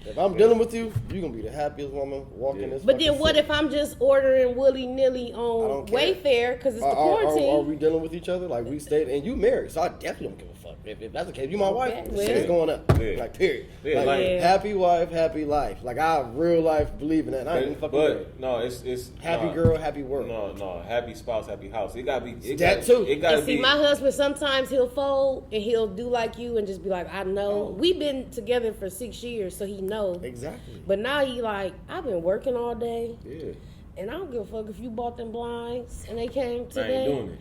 Speaker 4: If I'm dealing with you, you're gonna be the happiest woman walking this.
Speaker 3: But then
Speaker 4: fucking
Speaker 3: what
Speaker 4: city.
Speaker 3: if I'm just ordering willy nilly on Wayfair because it's the quarantine?
Speaker 4: Are we dealing with each other? Like we stayed and you married, so I definitely don't give a fuck. If that's the case, you my wife,
Speaker 3: well.
Speaker 4: shit is going up.
Speaker 2: Yeah.
Speaker 4: Like period.
Speaker 2: Yeah,
Speaker 4: like,
Speaker 2: like-
Speaker 4: happy wife, happy life. Like I real life believe in that. And I ain't even fucking married.
Speaker 2: But no, it's
Speaker 4: Happy
Speaker 2: no,
Speaker 4: girl, happy world.
Speaker 2: No, happy spouse, happy house. It gotta be
Speaker 4: That too.
Speaker 2: It gotta
Speaker 3: And see,
Speaker 2: be.
Speaker 3: my husband, sometimes he'll fold and he'll do like you and just be like, I know.
Speaker 2: Oh.
Speaker 3: We've been together for 6 years, so he knows.
Speaker 4: Exactly.
Speaker 3: But now he like, I've been working all day,
Speaker 2: Yeah,
Speaker 3: and I don't give a fuck if you bought them blinds and they came
Speaker 2: I ain't
Speaker 3: today.
Speaker 2: doing it.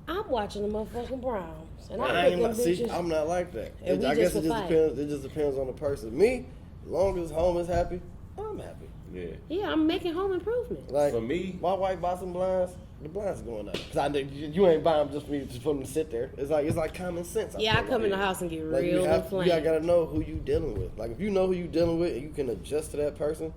Speaker 3: I'm watching the motherfucking Browns, and
Speaker 4: I
Speaker 3: I
Speaker 4: ain't
Speaker 3: pick them
Speaker 4: not, see,
Speaker 3: bitches.
Speaker 4: I'm not like that.
Speaker 3: And we
Speaker 4: I
Speaker 3: just
Speaker 4: guess it
Speaker 3: will
Speaker 4: just
Speaker 3: fight.
Speaker 4: depends. It just depends on the person. Me, as long as home is happy, I'm happy.
Speaker 2: Yeah.
Speaker 3: Yeah, I'm making home improvements.
Speaker 4: Like
Speaker 2: For me-
Speaker 4: my wife bought some blinds. The blinds are going up because I know you ain't buying them just for me to put them to sit there. It's like common sense.
Speaker 3: Yeah, I
Speaker 4: feel
Speaker 3: come
Speaker 4: like.
Speaker 3: in the house and get
Speaker 4: Like
Speaker 3: real inflamed.
Speaker 4: you gotta know who you dealing with. Like if you know who you dealing with and you can adjust to that person,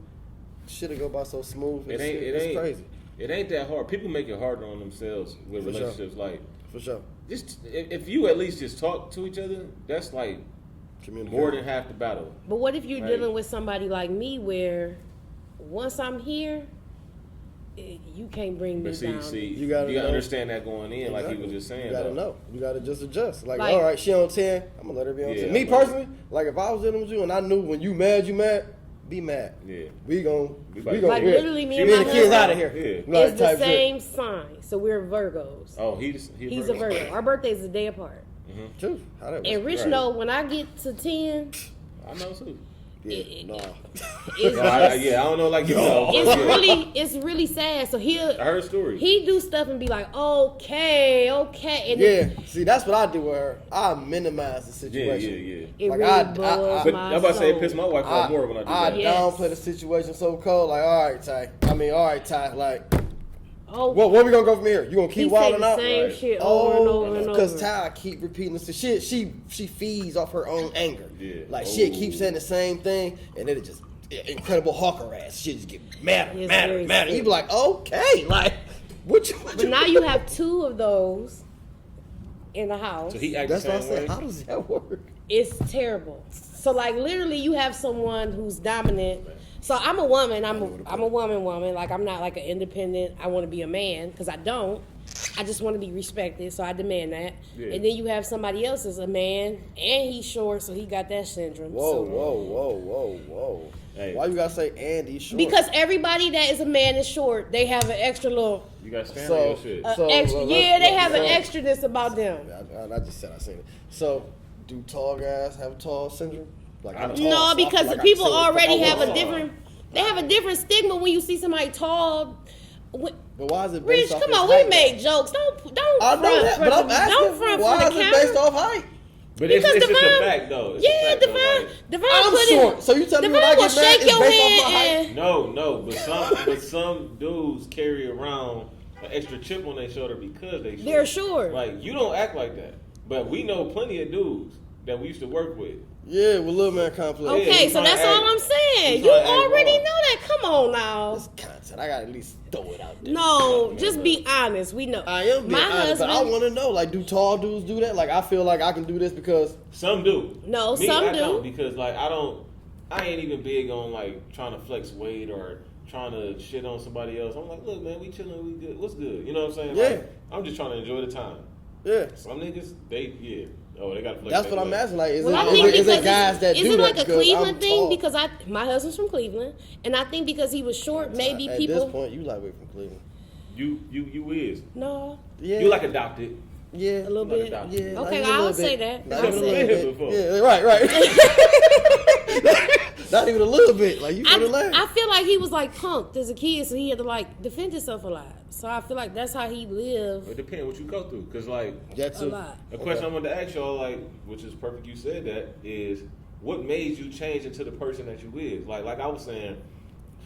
Speaker 4: shit'll go by so smooth. It's crazy.
Speaker 2: It ain't that hard. People make it harder on themselves with
Speaker 4: For sure.
Speaker 2: relationships. Like,
Speaker 4: For sure.
Speaker 2: just if you at least just talk to each other, that's like more than half the battle.
Speaker 3: But what if you're
Speaker 2: Right.
Speaker 3: dealing with somebody like me where once I'm here, you can't bring me
Speaker 2: But see,
Speaker 3: down.
Speaker 2: you
Speaker 4: gotta
Speaker 2: gotta
Speaker 4: know.
Speaker 2: understand that going in, like he was just saying.
Speaker 4: You gotta
Speaker 2: though.
Speaker 4: know. You gotta just adjust. Like,
Speaker 3: Like-
Speaker 4: all right, she on 10, I'm gonna let her be on
Speaker 2: Yeah,
Speaker 4: 10. Me
Speaker 2: I'm like-
Speaker 4: personally, like if I was dealing with you and I knew when you mad, be mad.
Speaker 2: Yeah.
Speaker 4: We gon'
Speaker 2: Like,
Speaker 3: Like, literally, me and
Speaker 4: me
Speaker 3: my
Speaker 4: and the kids
Speaker 3: husband
Speaker 4: out of here.
Speaker 2: Yeah.
Speaker 4: Like,
Speaker 3: It's the
Speaker 4: type shit.
Speaker 3: same sign, so we're Virgos.
Speaker 2: Oh, he's
Speaker 3: He's a Virgo. Our birthday's a day apart.
Speaker 4: Truth. How that
Speaker 3: And
Speaker 4: work?
Speaker 3: Rich
Speaker 2: Right.
Speaker 3: know when I get to 10,
Speaker 2: I know too.
Speaker 4: Yeah, nah.
Speaker 3: it's,
Speaker 2: No, I don't know like you know.
Speaker 3: it's really sad. So
Speaker 2: I heard stories.
Speaker 3: he do stuff and be like, okay, and
Speaker 4: Yeah, see, that's what I do with her. I minimize the
Speaker 2: Yeah,
Speaker 4: situation.
Speaker 3: it
Speaker 4: Like,
Speaker 3: really
Speaker 4: I-
Speaker 3: boils
Speaker 2: But
Speaker 3: my
Speaker 2: I'm about to say it
Speaker 3: soul.
Speaker 2: pissed my wife off more when I do
Speaker 4: I
Speaker 2: that.
Speaker 3: Yes.
Speaker 4: downplay the situation so cold. Like, all right, Ty. Like,
Speaker 3: Oh,
Speaker 4: where we gonna go from here? You gonna
Speaker 3: he
Speaker 4: keep
Speaker 3: say
Speaker 4: wilding
Speaker 3: the
Speaker 4: out?
Speaker 3: same
Speaker 2: Right.
Speaker 3: shit over and over and over.
Speaker 4: Because Ty keep repeating this shit. She feeds off her own anger.
Speaker 2: Yeah.
Speaker 4: Like shit
Speaker 2: Oh.
Speaker 4: keeps saying the same thing, and then it just Incredible Hawker ass. Shit just get madder.
Speaker 3: It's very
Speaker 4: You be like, okay, like what you?
Speaker 3: But now you have two of those in the house.
Speaker 2: So he acts
Speaker 4: That's
Speaker 2: the
Speaker 4: what I
Speaker 2: same
Speaker 4: said.
Speaker 2: way.
Speaker 4: How does that work?
Speaker 3: It's terrible. So like literally you have someone who's dominant. So I'm a woman. I'm a woman. Like I'm not like an independent. I want to be a man because I don't. I just want to be respected, so I demand that.
Speaker 2: Yeah.
Speaker 3: And then you have somebody else as a man, and he's short, so he got that syndrome.
Speaker 4: Whoa,
Speaker 3: So-
Speaker 4: whoa.
Speaker 2: Hey.
Speaker 4: Why you gotta say Andy short?
Speaker 3: Because everybody that is a man is short. They have an extra little,
Speaker 2: You got to stand
Speaker 4: So-
Speaker 2: on your shit.
Speaker 3: extra.
Speaker 4: let's-
Speaker 3: Yeah, they have an
Speaker 4: so-
Speaker 3: extraness about them.
Speaker 4: I just said I seen it. So, do tall guys have tall syndrome? Like I'm tall, so
Speaker 3: No,
Speaker 4: I feel
Speaker 3: because
Speaker 4: like I
Speaker 3: people
Speaker 4: can say what the
Speaker 3: already
Speaker 4: fuck I
Speaker 3: have a
Speaker 4: want.
Speaker 3: different. They have a different stigma when you see somebody tall.
Speaker 4: But why is it
Speaker 3: Rich,
Speaker 4: based off
Speaker 3: come
Speaker 4: his
Speaker 3: on, we
Speaker 4: height?
Speaker 3: made jokes. Don't
Speaker 4: I know
Speaker 3: front
Speaker 4: that,
Speaker 3: for
Speaker 4: but I'm
Speaker 3: the-
Speaker 4: asking,
Speaker 3: don't front
Speaker 4: why
Speaker 3: for
Speaker 4: is
Speaker 3: the
Speaker 4: it
Speaker 3: camera.
Speaker 4: based off height?
Speaker 2: But it's just a
Speaker 3: Devon-
Speaker 2: fact, though. It's a
Speaker 3: Yeah,
Speaker 2: fact, though,
Speaker 3: Devon.
Speaker 2: like-
Speaker 3: Devon
Speaker 4: I'm
Speaker 3: put
Speaker 4: short,
Speaker 3: it.
Speaker 4: so you tell me
Speaker 3: Devon
Speaker 4: when I
Speaker 3: will
Speaker 4: get mad,
Speaker 3: shake
Speaker 4: it's
Speaker 3: your
Speaker 4: based off my
Speaker 3: hand.
Speaker 4: height?
Speaker 2: No, but some dudes carry around an extra chip on their shoulder because they short.
Speaker 3: They're short.
Speaker 2: Like you don't act like that, but we know plenty of dudes that we used to work with.
Speaker 4: Yeah, with little man complex.
Speaker 3: Okay,
Speaker 2: he's
Speaker 3: so
Speaker 2: trying to
Speaker 3: that's all
Speaker 2: act-
Speaker 3: I'm saying.
Speaker 2: he's
Speaker 3: You
Speaker 2: trying to act
Speaker 3: already
Speaker 2: wrong.
Speaker 3: know that. Come on now.
Speaker 4: This content, I gotta at least throw it out there.
Speaker 3: No, just be honest. We know.
Speaker 4: I am being
Speaker 3: My
Speaker 4: honest, but I
Speaker 3: husband.
Speaker 4: want to know, like, do tall dudes do that? Like, I feel like I can do this because
Speaker 2: Some do.
Speaker 3: No,
Speaker 2: Me,
Speaker 3: some
Speaker 2: I
Speaker 3: do.
Speaker 2: don't, because like I ain't even big on like trying to flex weight or trying to shit on somebody else. I'm like, look, man, we chilling, we good. What's good? You know what I'm saying?
Speaker 4: Yeah.
Speaker 2: Like, I'm just trying to enjoy the time.
Speaker 4: yeah.
Speaker 2: Some niggas, they got to flex.
Speaker 4: That's
Speaker 2: their
Speaker 4: what I'm
Speaker 2: weight.
Speaker 4: asking. Like,
Speaker 3: Well, I
Speaker 4: is
Speaker 3: think
Speaker 4: it
Speaker 3: because
Speaker 4: guys that
Speaker 3: is
Speaker 4: do
Speaker 3: it
Speaker 4: that
Speaker 3: like a
Speaker 4: because
Speaker 3: Cleveland
Speaker 4: I'm
Speaker 3: thing?
Speaker 4: tall?
Speaker 3: Because my husband's from Cleveland, and I think because he was short, maybe
Speaker 4: At
Speaker 3: people.
Speaker 4: this point, you like way from Cleveland.
Speaker 2: You is.
Speaker 3: No,
Speaker 4: Yeah.
Speaker 2: You like adopted.
Speaker 4: Yeah.
Speaker 3: a little
Speaker 2: Like
Speaker 3: bit.
Speaker 2: adopted.
Speaker 4: Yeah.
Speaker 3: Okay,
Speaker 4: not even a
Speaker 3: I'll
Speaker 4: little
Speaker 3: say
Speaker 4: bit.
Speaker 3: that.
Speaker 4: Not
Speaker 3: I'll
Speaker 4: even a
Speaker 3: say
Speaker 4: little
Speaker 2: that.
Speaker 4: bit. Yeah, right. Not even a little bit. Like, you
Speaker 3: I,
Speaker 4: for the land.
Speaker 3: I feel like he was like punked as a kid, so he had to like defend himself a lot. So I feel like that's how he lived
Speaker 2: It depends what you go through, cause like
Speaker 4: That
Speaker 3: a
Speaker 4: too.
Speaker 3: lot.
Speaker 2: a question I wanted to ask y'all, like, which is perfect. You said that is what made you change into the person that you is. Like I was saying,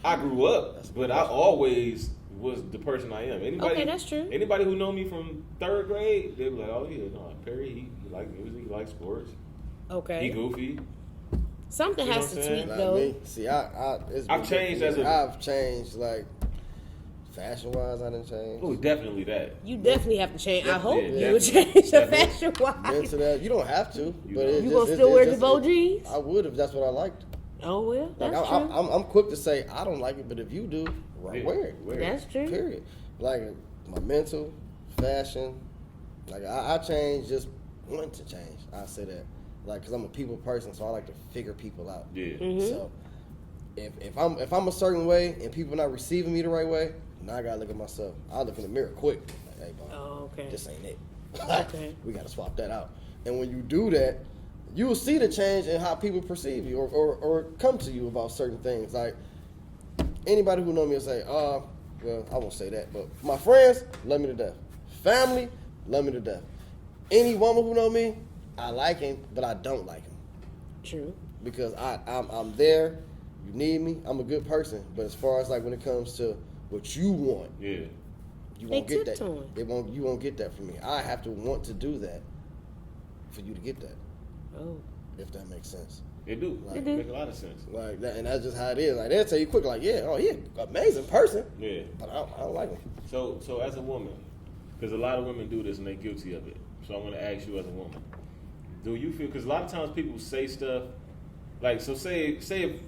Speaker 2: I grew up, but I always was the person I am. Anybody,
Speaker 3: Okay, that's true.
Speaker 2: Anybody who know me from 3rd grade, they be like, oh yeah, no, Perry, he like music, he like sports, he
Speaker 3: Okay,
Speaker 2: goofy.
Speaker 3: something
Speaker 2: You know
Speaker 3: has to
Speaker 2: what I'm saying?
Speaker 3: tweak
Speaker 4: Not
Speaker 3: though.
Speaker 4: me. See,
Speaker 2: I've changed
Speaker 4: I've changed, like, fashion wise, I didn't change.
Speaker 2: Oh, definitely that.
Speaker 3: You definitely have to change. I hope
Speaker 2: Yeah,
Speaker 3: you would
Speaker 2: definitely.
Speaker 3: change your
Speaker 2: Definitely.
Speaker 3: fashion wise.
Speaker 4: Into that, you don't have to.
Speaker 2: You
Speaker 4: But
Speaker 2: don't.
Speaker 4: it
Speaker 3: You
Speaker 4: just,
Speaker 3: gonna
Speaker 4: it-
Speaker 3: still
Speaker 4: it
Speaker 3: wear
Speaker 4: just-
Speaker 3: DeVoe jeans?
Speaker 4: I would if that's what I liked.
Speaker 3: Oh well,
Speaker 4: Like
Speaker 3: that's true.
Speaker 4: I'm quick to say I don't like it, but if you do, wear it.
Speaker 3: That's true.
Speaker 4: Period. Like my mental, fashion, like I change just want to change. I say that, like, because I'm a people person, so I like to figure people out.
Speaker 2: Yeah.
Speaker 3: Mm-hmm.
Speaker 4: So if I'm a certain way and people not receiving me the right way, now I gotta look at myself. I look in the mirror quick. Like, hey, bro,
Speaker 3: Oh, okay.
Speaker 4: this ain't it.
Speaker 3: Okay.
Speaker 4: We gotta swap that out. And when you do that, you will see the change in how people perceive you or come to you about certain things. Like anybody who know me will say, well, I won't say that, but my friends love me to death. Family love me to death. Any woman who know me, I like him, but I don't like him.
Speaker 3: True.
Speaker 4: Because I'm there. You need me. I'm a good person. But as far as like when it comes to what you want,
Speaker 2: Yeah.
Speaker 4: you won't get that.
Speaker 3: tiptoeing.
Speaker 4: You won't get that from me. I have to want to do that for you to get that.
Speaker 3: Oh.
Speaker 4: If that makes sense.
Speaker 2: It do.
Speaker 4: Like,
Speaker 2: It make a lot of sense.
Speaker 4: Like that, and that's just how it is. Like they'll tell you quick, like, yeah, oh, he an amazing person,
Speaker 2: Yeah.
Speaker 4: but I don't like him.
Speaker 2: So as a woman, because a lot of women do this and they're guilty of it. So I want to ask you as a woman, do you feel? Because a lot of times people say stuff like, so say if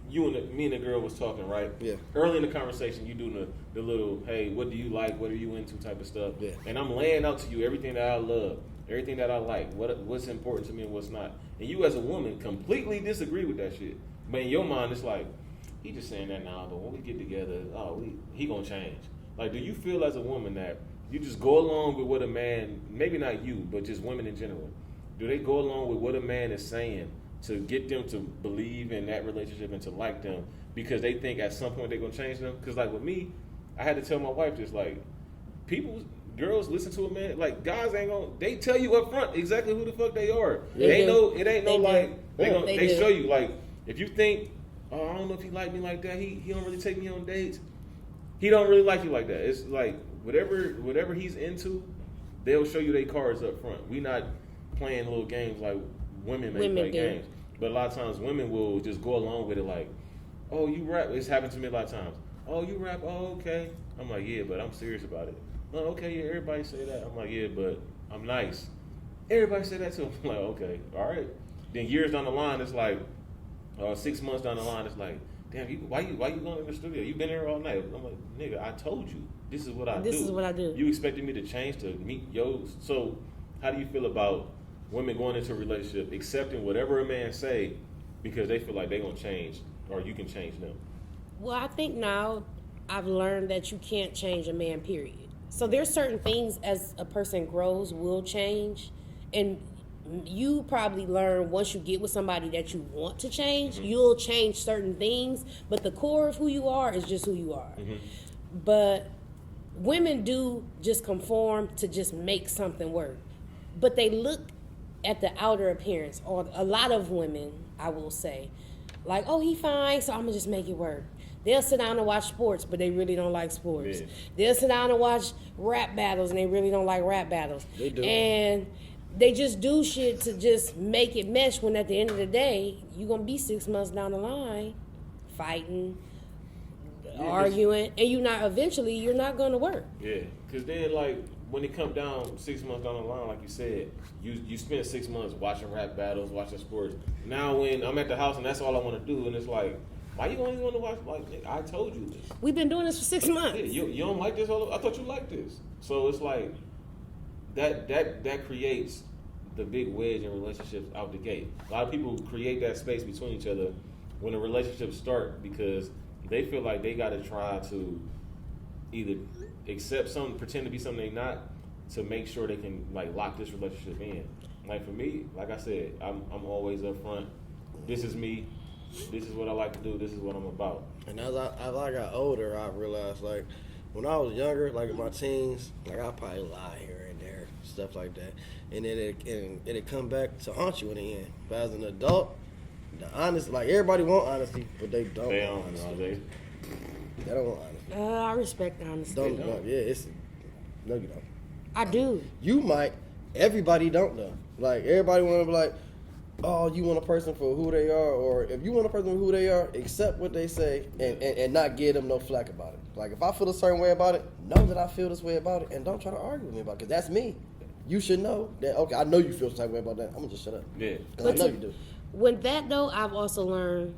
Speaker 2: you and me and the girl was talking, right?
Speaker 4: Yeah.
Speaker 2: Early in the conversation, you do the little, hey, what do you like? What are you into? Type of stuff.
Speaker 4: Yeah.
Speaker 2: And I'm laying out to you everything that I love, everything that I like, what's important to me and what's not. And you as a woman completely disagree with that shit. But in your mind, it's like, he just saying that now, but when we get together, he gonna change. Like, do you feel as a woman that you just go along with what a man, maybe not you, but just women in general, do they go along with what a man is saying to get them to believe in that relationship and to like them because they think at some point they're gonna change them? Because like with me, I had to tell my wife this, like, girls listen to a man, like guys ain't gonna, they tell you up front exactly who the fuck they are.
Speaker 3: Yeah.
Speaker 2: It ain't no like,
Speaker 3: They
Speaker 2: they
Speaker 3: do.
Speaker 2: show you, like, if you think, oh, I don't know if he like me like that, he don't really take me on dates, he don't really like you like that. It's like, whatever he's into, they'll show you their cards up front. We not playing little games like women play
Speaker 3: do.
Speaker 2: games. But a lot of times women will just go along with it like, oh, you rap. It's happened to me a lot of times. Oh, you rap. Oh, okay. I'm like, yeah, but I'm serious about it. Oh, okay, yeah, everybody say that. I'm like, yeah, but I'm nice. Everybody say that too. I'm like, okay, all right. Then years down the line, it's like 6 months down the line, it's like, damn, why you going in the studio? You been here all night. I'm like, nigga, I told you. This is what I do.
Speaker 3: This is what I do.
Speaker 2: You expected me to change to meet yours. So how do you feel about women going into a relationship, accepting whatever a man say because they feel like they're going to change or you can change them?
Speaker 3: Well, I think now I've learned that you can't change a man, period. So there's certain things as a person grows will change. And you probably learn once you get with somebody that you want to change, you'll change certain things. But the core of who you are is just who you are. But women do just conform to just make something work. But they look at the outer appearance, or a lot of women, I will say, like, oh, he fine, so I'm going to just make it work. They'll sit down and watch sports, but they really don't like sports.
Speaker 2: Yeah.
Speaker 3: They'll sit down and watch rap battles, and they really don't like rap battles.
Speaker 4: They do.
Speaker 3: And they just do shit to just make it mesh, when at the end of the day, you're going to be 6 months down the line fighting, arguing, and you're not going to work.
Speaker 2: Yeah, because then, like, when it come down 6 months down the line, like you said, you spend 6 months watching rap battles, watching sports. Now when I'm at the house and that's all I want to do, and it's like, why you only want to watch? Like, nigga, I told you this.
Speaker 3: We've been doing this for 6 months.
Speaker 2: Yeah, you don't like this? I thought you liked this. So it's like that creates the big wedge in relationships out the gate. A lot of people create that space between each other when the relationships start because they feel like they got to try to either accept something, pretend to be something they're not, to make sure they can like lock this relationship in. Like for me, like I said, I'm always upfront. This is me. This is what I like to do. This is what I'm about. And
Speaker 4: as I got older, I realized, like, when I was younger, like in my teens, like I probably lie here and there, stuff like that, and then it'd come back to haunt you in the end. But as an adult, the honest, like everybody want honesty, but they don't want honesty. They don't want honesty.
Speaker 3: I respect honesty.
Speaker 4: No, you don't.
Speaker 3: I do.
Speaker 4: You might. Everybody don't though. Like everybody want to be like, oh, you want a person for who they are, or if you want a person for who they are, accept what they say and not give them no flack about it. Like if I feel a certain way about it, know that I feel this way about it, and don't try to argue with me about it, because that's me. You should know that. Okay, I know you feel some type of way about that. I'm gonna just shut up.
Speaker 2: Yeah,
Speaker 4: because I know you do.
Speaker 3: With that though, I've also learned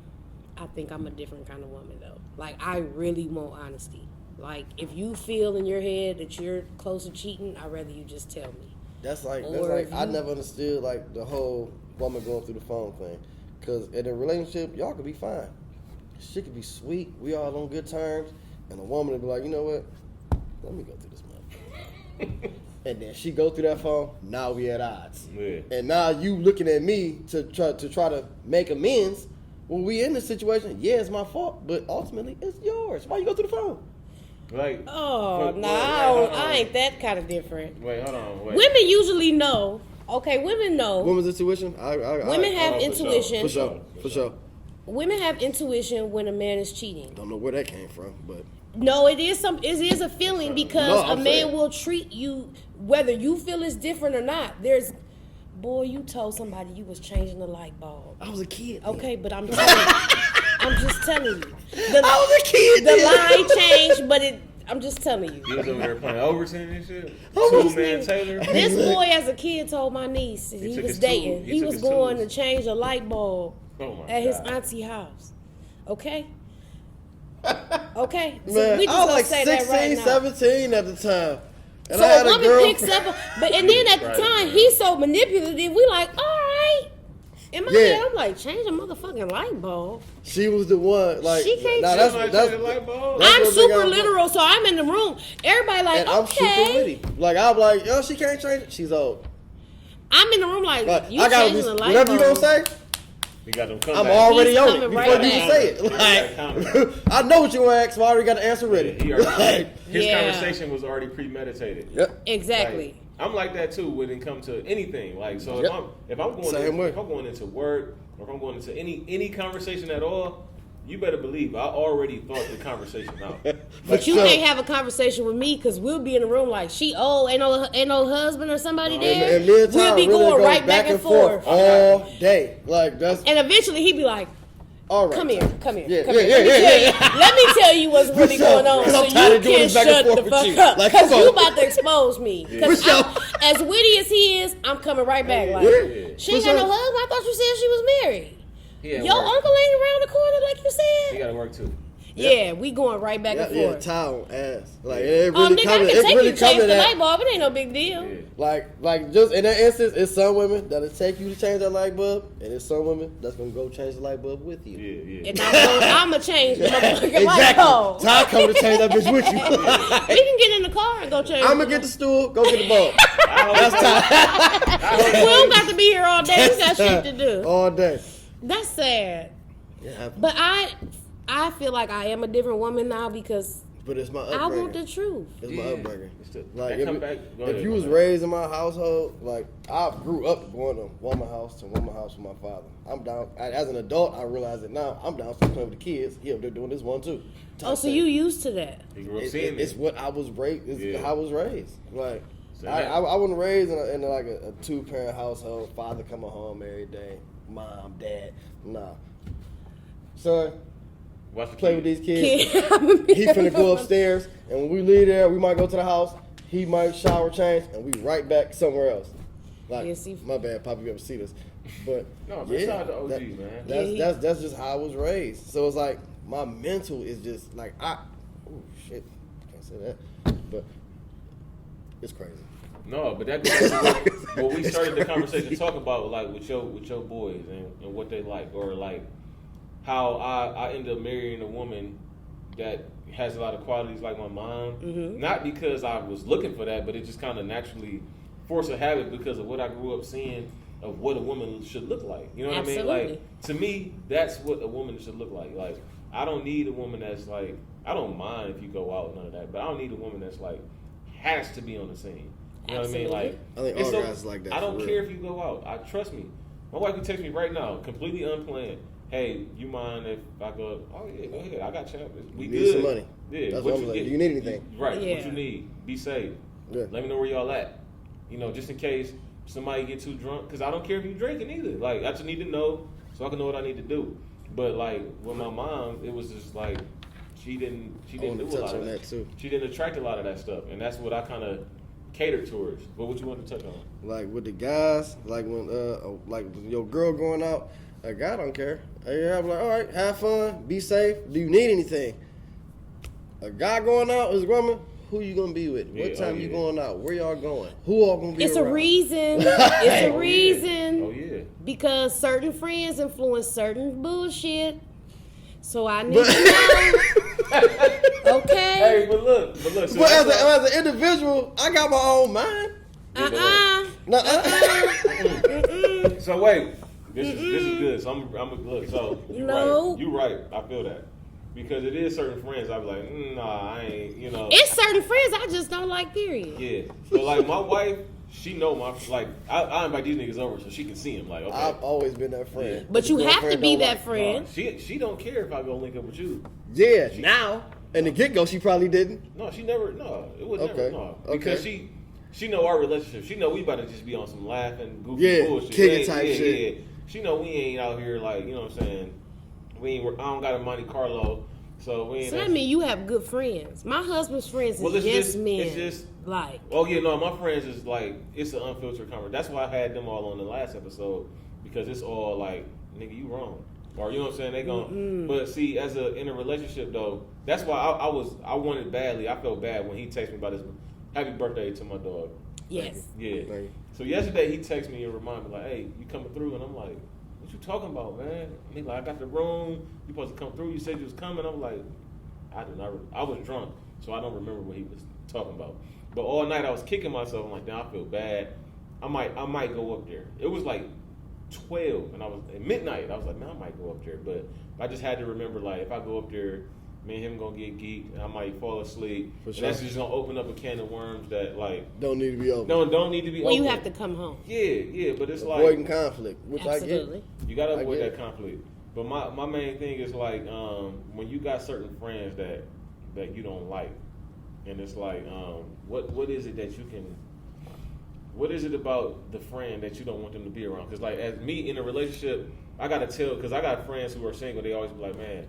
Speaker 3: I think I'm a different kind of woman though. Like I really want honesty. Like if you feel in your head that you're close to cheating, I'd rather you just tell me.
Speaker 4: That's like I never understood like the whole woman going through the phone thing. Cause in a relationship, y'all could be fine. Shit could be sweet. We all on good terms, and a woman would be like, you know what? Let me go through this motherfucker. And then she go through that phone. Now we at odds.
Speaker 2: Yeah.
Speaker 4: And now you looking at me to try to make amends. When we in this situation, yeah, it's my fault, but ultimately it's yours. Why you go through the phone?
Speaker 2: Like,
Speaker 3: I ain't that kind of different.
Speaker 2: Wait, hold on.
Speaker 3: Women usually know. Okay, women know.
Speaker 4: Women's intuition.
Speaker 3: Women have intuition.
Speaker 4: For sure.
Speaker 3: Women have intuition when a man is cheating.
Speaker 4: Don't know where that came from, but
Speaker 3: no, it is a feeling because a man will treat you whether you feel it's different or not. Boy, you told somebody you was changing the light bulb.
Speaker 4: I was a kid.
Speaker 3: Okay, but I'm telling you. I'm just telling you.
Speaker 4: I was a kid.
Speaker 3: The line changed, but I'm just telling you.
Speaker 2: You was over there playing Overton and shit? Two-man Taylor?
Speaker 3: This boy as a kid told my niece he was dating. He was going to change a light bulb at his auntie house. Okay? Okay? So
Speaker 4: man,
Speaker 3: we just
Speaker 4: I was like
Speaker 3: say
Speaker 4: 16,
Speaker 3: that right now.
Speaker 4: 17 at the time. And
Speaker 3: so
Speaker 4: I had
Speaker 3: a woman
Speaker 4: girl.
Speaker 3: picks up, and then at the time, he's so manipulative, we like, all right. In my head, I'm like, change a motherfucking light bulb.
Speaker 4: She was the one, like,
Speaker 3: she can't
Speaker 4: that's
Speaker 2: the light bulb.
Speaker 3: I'm super literal, so I'm in the room. Everybody like,
Speaker 4: and
Speaker 3: okay.
Speaker 4: I'm super witty. Like, I'm like, yo, she can't change it. She's old.
Speaker 3: I'm in the room like you
Speaker 4: I
Speaker 3: changing the light
Speaker 4: whatever
Speaker 3: bulb.
Speaker 4: you gonna say.
Speaker 2: You got them
Speaker 4: I'm already on it before
Speaker 3: right
Speaker 4: you can say it. Like, I know what you want to ask, so I already got the answer ready.
Speaker 2: His conversation was already premeditated.
Speaker 3: Yep. Exactly.
Speaker 2: Like, I'm like that too when it comes to anything. Like, so if I'm going into work or if I'm going into any conversation at all, you better believe I already thought the conversation out.
Speaker 3: But you can't have a conversation with me because we'll be in the room like she ain't no husband or somebody there.
Speaker 4: And we'll
Speaker 3: be
Speaker 4: really
Speaker 3: going right back and forth
Speaker 4: all day. Like that's.
Speaker 3: And eventually he'd be like,
Speaker 4: all right,
Speaker 3: come here.
Speaker 4: Yeah.
Speaker 3: Let me tell you what's really going on, so you can shut the fuck up. Because you about to expose me. Because as witty as he is, I'm coming right back. Like, she ain't got no husband. I thought you said she was married. Your uncle ain't around the corner like you said.
Speaker 2: He got to work too.
Speaker 3: Yeah, we going right back and forth.
Speaker 4: Yeah, towel ass. Like it really
Speaker 3: nigga,
Speaker 4: coming.
Speaker 3: I can take you to change the
Speaker 4: that.
Speaker 3: light bulb. It ain't no big deal.
Speaker 4: Yeah. Like just in that instance, it's some women that'll take you to change that light bulb, and it's some women that's gonna go change the light bulb with you.
Speaker 2: Yeah.
Speaker 3: And I'm gonna change the motherfucking light bulb.
Speaker 4: Ty coming to change that bitch with you.
Speaker 3: We can get in the car and go change.
Speaker 4: I'm gonna get the stool. Go get the bulb. That's Ty.
Speaker 3: We don't got to be here all day. We got shit to do.
Speaker 4: All day.
Speaker 3: That's sad.
Speaker 4: Yeah.
Speaker 3: But I feel like I am a different woman now because
Speaker 4: but it's my upbringing.
Speaker 3: I want the truth.
Speaker 4: It's my upbringing. Like
Speaker 2: if
Speaker 4: you was raised in my household, like I grew up going to woman house with my father. I'm down as an adult. I realize it now. I'm down to playing with the kids. He up there doing this one too.
Speaker 3: So you used to that?
Speaker 2: He grew up seeing
Speaker 4: it's what I was raised. It's how I was raised. Like I wasn't raised in like a 2-parent household. Father coming home every day. Mom, dad. Nah. Son, play with these kids. He finna go upstairs, and when we leave there, we might go to the house. He might shower, change, and we right back somewhere else. Like, my bad, Papa, you ever see this? But
Speaker 2: no, shout out to OG, man.
Speaker 4: That's just how I was raised. So it's like my mental is just like oh shit, can't say that, but it's crazy.
Speaker 2: No, but that goes to what we started the conversation to talk about, like with your boys and what they like, or like how I ended up marrying a woman that has a lot of qualities like my mom. Mm-hmm. Not because I was looking for that, but it just kind of naturally forced a habit because of what I grew up seeing of what a woman should look like. You know what
Speaker 3: Absolutely.
Speaker 2: I mean? Like, to me, that's what a woman should look like. Like, I don't need a woman that's like, I don't mind if you go out, none of that, but I don't need a woman that's like, has to be on the scene. You know
Speaker 3: Absolutely.
Speaker 2: what I mean? Like,
Speaker 4: I think all guys like that.
Speaker 2: I don't care if you go out. Trust me. My wife can text me right now, completely unplanned. Hey, you mind if I go? Oh yeah, go ahead. I got you. We
Speaker 4: need
Speaker 2: good.
Speaker 4: Some money.
Speaker 2: Yeah.
Speaker 4: That's what I'm like. Do you need anything?
Speaker 2: Right.
Speaker 3: Yeah.
Speaker 2: What you need? Be safe.
Speaker 4: Yeah.
Speaker 2: Let me know where y'all at. You know, just in case somebody get too drunk. Because I don't care if you drinking either. Like, I just need to know so I can know what I need to do. But like with my mom, it was just like she didn't do a lot of that. Too. She didn't attract a lot of that stuff, and that's what I kind of catered towards. What would you want to touch on?
Speaker 4: Like with the guys, like when like your girl going out, A guy don't care. I'm like, all right, have fun, be safe. Do you need anything? A guy going out is a woman. Who you gonna be with? What time you going out? Where y'all going? Who all gonna be
Speaker 3: It's
Speaker 4: around?
Speaker 3: A reason. It's a reason.
Speaker 2: Oh yeah.
Speaker 3: Because certain friends influence certain bullshit. So I need to know. Okay.
Speaker 2: Hey, but look. So
Speaker 4: But as an individual, I got my own mind.
Speaker 2: So wait, this is good. So I'm look. So you right. I feel that because it is certain friends. I be like, nah, I ain't. You know,
Speaker 3: It's certain friends I just don't like. Period.
Speaker 2: yeah. So like my wife, she know my like. I invite these niggas over so she can see him. Like, okay.
Speaker 4: I've always been that friend.
Speaker 3: But you have to be that
Speaker 2: Nah,
Speaker 3: friend.
Speaker 2: she don't care if I go link up with you.
Speaker 4: Yeah, now. In the get-go, she probably didn't.
Speaker 2: No, she never. No, it was
Speaker 4: Okay.
Speaker 2: never. No, because she know our relationship. She know we about to just be on some laughing, goofy bullshit.
Speaker 4: Kicking type shit.
Speaker 2: Yeah. She know we ain't out here like, you know what I'm saying. I don't got a Monte Carlo, so we ain't.
Speaker 3: So that mean you have good friends. My husband's friends is just men.
Speaker 2: It's just
Speaker 3: like.
Speaker 2: Oh yeah, no, my friends is like it's an unfiltered conversation. That's why I had them all on the last episode because it's all like, nigga, you wrong. Or you know what I'm saying? They gon' But see, in a relationship though, that's why I wanted badly. I felt bad when he texted me about his happy birthday to my dog.
Speaker 3: Yes.
Speaker 2: Yeah. So yesterday he texted me and reminded me like, hey, you coming through? And I'm like, what you talking about, man? And he like, I got the room. You supposed to come through. You said you was coming. I'm like, I did not. I was drunk, so I don't remember what he was talking about. But all night I was kicking myself. I'm like, damn, I feel bad. I might go up there. It was like 12 and I was at midnight. I was like, man, I might go up there, but I just had to remember like if I go up there, me and him gonna get geeked and I might fall asleep.
Speaker 4: For sure.
Speaker 2: And that's just gonna open up a can of worms that like
Speaker 4: don't need to be open.
Speaker 2: No, don't need to be
Speaker 3: well,
Speaker 2: open.
Speaker 3: you have to come home.
Speaker 2: Yeah, but it's
Speaker 4: avoiding
Speaker 2: like
Speaker 4: conflict, which
Speaker 3: Absolutely.
Speaker 4: I get.
Speaker 2: You gotta avoid that conflict. But my main thing is like when you got certain friends that you don't like, and it's like what is it that you can. What is it about the friend that you don't want them to be around? Because, like, as me in a relationship, I got to tell, because I got friends who are single, they always be like, man,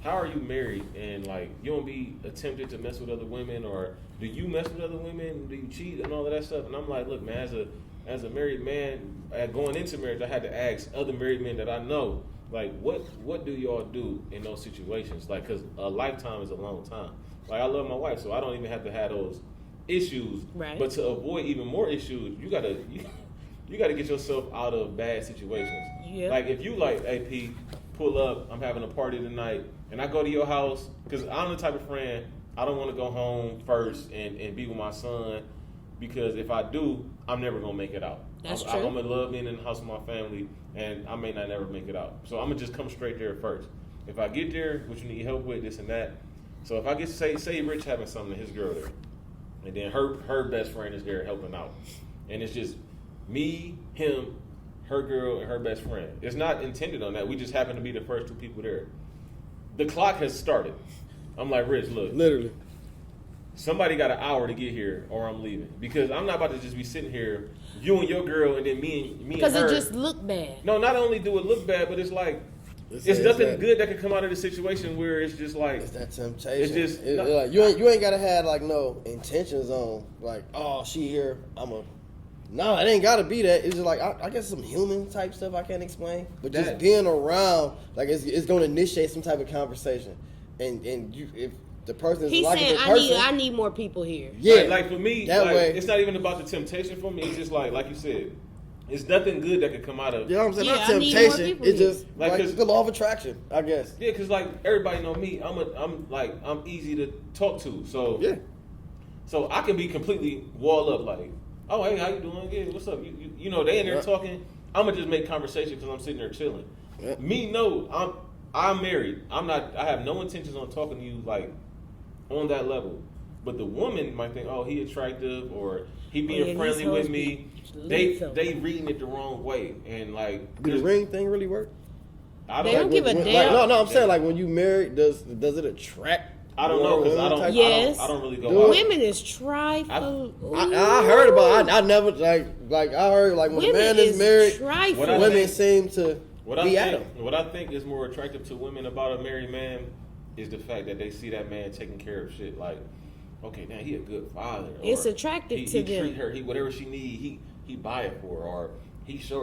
Speaker 2: how are you married? And, like, you don't be tempted to mess with other women, or do you mess with other women? Do you cheat and all of that stuff? And I'm like, look, man, as a married man, going into marriage, I had to ask other married men that I know, like, what do y'all do in those situations? Like, because a lifetime is a long time. Like, I love my wife, so I don't even have to have those issues,
Speaker 3: right.
Speaker 2: But to avoid even more issues, you gotta get yourself out of bad situations.
Speaker 3: Yep.
Speaker 2: Like if you like, hey P, pull up, I'm having a party tonight, and I go to your house because I'm the type of friend I don't want to go home first and be with my son because if I do, I'm never gonna make it out.
Speaker 3: That's true.
Speaker 2: I'm gonna love being in the house with my family, and I may not never make it out. So I'm gonna just come straight there first. If I get there, what you need help with, this and that. So if I get say Rich having something to his girl there. And then her best friend is there helping out. And it's just me, him, her girl, and her best friend. It's not intended on that. We just happen to be the first two people there. The clock has started. I'm like, Rich, look.
Speaker 4: Literally.
Speaker 2: Somebody got an hour to get here or I'm leaving. Because I'm not about to just be sitting here, you and your girl, and then me and her.
Speaker 3: Because it just look bad.
Speaker 2: No, not only do it look bad, but it's like, it's nothing good that could come out of the situation where it's just like
Speaker 4: it's that temptation.
Speaker 2: It's just
Speaker 4: like you ain't gotta have like no intentions on like she here No, it ain't gotta be that. It's just like I guess some human type stuff I can't explain, but just being around like it's gonna initiate some type of conversation, and you if the person is like a person,
Speaker 3: I need more people here.
Speaker 2: Yeah, like for me,
Speaker 4: that way
Speaker 2: it's not even about the temptation for me. It's just like you said. It's nothing good that could come out of.
Speaker 4: You know what I'm saying?
Speaker 3: Yeah,
Speaker 4: Not temptation. It's just like the law of attraction, I guess.
Speaker 2: Yeah, because like everybody know me, I'm easy to talk to. So
Speaker 4: yeah,
Speaker 2: so I can be completely wall up like, oh hey, how you doing? Yeah, what's up? You know they in there talking. I'm gonna just make conversation because I'm sitting there chilling. Yeah. Me, no, I'm married. I have no intentions on talking to you like on that level. But the woman might think, oh, he attractive or he being friendly with me. They reading it the wrong way, and like,
Speaker 4: do the ring thing really work?
Speaker 3: They don't give a damn.
Speaker 4: Like, no, I'm saying like when you married, does it attract?
Speaker 2: I don't know because I don't really go out.
Speaker 3: Women is trifling.
Speaker 4: I heard about. I never like I heard like when a man is married, women seem to be at him.
Speaker 2: What I think is more attractive to women about a married man is the fact that they see that man taking care of shit. Like, okay, now he a good father.
Speaker 3: It's attractive to them.
Speaker 2: He treat her. Whatever she need, he buy it for her. Or